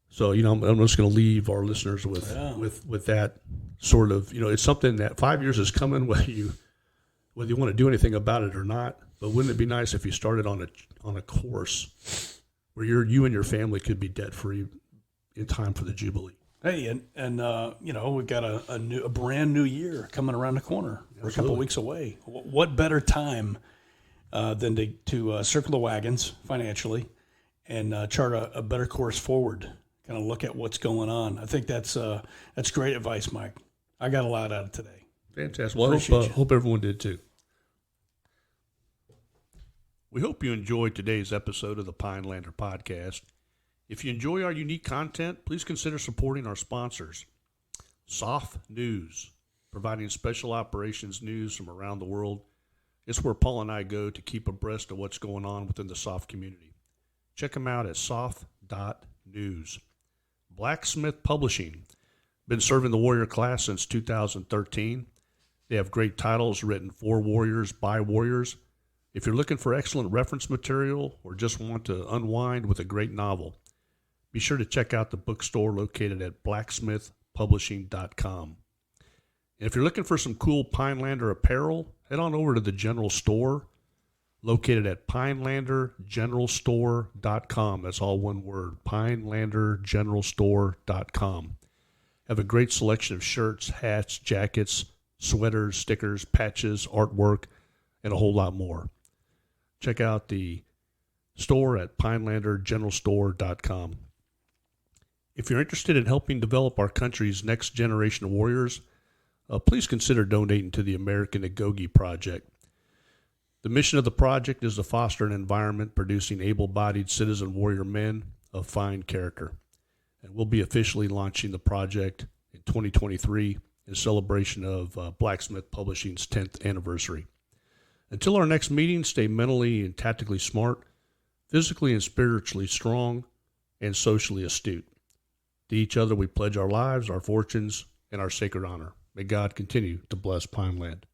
So, I'm just going to leave our listeners with that sort of, it's something that 5 years is coming, whether you want to do anything about it or not. But wouldn't it be nice if you started on a course where you and your family could be debt free in time for the Jubilee? Hey, and we've got a brand new year coming around the corner. We're a couple of weeks away. What better time than to circle the wagons financially and chart a better course forward? Kind of look at what's going on. I think that's great advice, Mike. I got a lot out of today. Fantastic. Well, I hope everyone did too. We hope you enjoyed today's episode of the Pinelander Podcast. If you enjoy our unique content, please consider supporting our sponsors. SOF News, providing special operations news from around the world. It's where Paul and I go to keep abreast of what's going on within the SOF community. Check them out at sof.news. Blacksmith Publishing, been serving the warrior class since 2013. They have great titles written for warriors by warriors. If you're looking for excellent reference material or just want to unwind with a great novel, be sure to check out the bookstore located at blacksmithpublishing.com. And if you're looking for some cool Pinelander apparel, head on over to the general store located at pinelandergeneralstore.com. That's all one word, pinelandergeneralstore.com. Have a great selection of shirts, hats, jackets, sweaters, stickers, patches, artwork, and a whole lot more. Check out the store at pinelandergeneralstore.com. If you're interested in helping develop our country's next generation of warriors, please consider donating to the American Agoge Project. The mission of the project is to foster an environment producing able-bodied citizen warrior men of fine character. And we'll be officially launching the project in 2023 in celebration of Blacksmith Publishing's 10th anniversary. Until our next meeting, stay mentally and tactically smart, physically and spiritually strong, and socially astute. To each other we pledge our lives, our fortunes, and our sacred honor. May God continue to bless Pineland.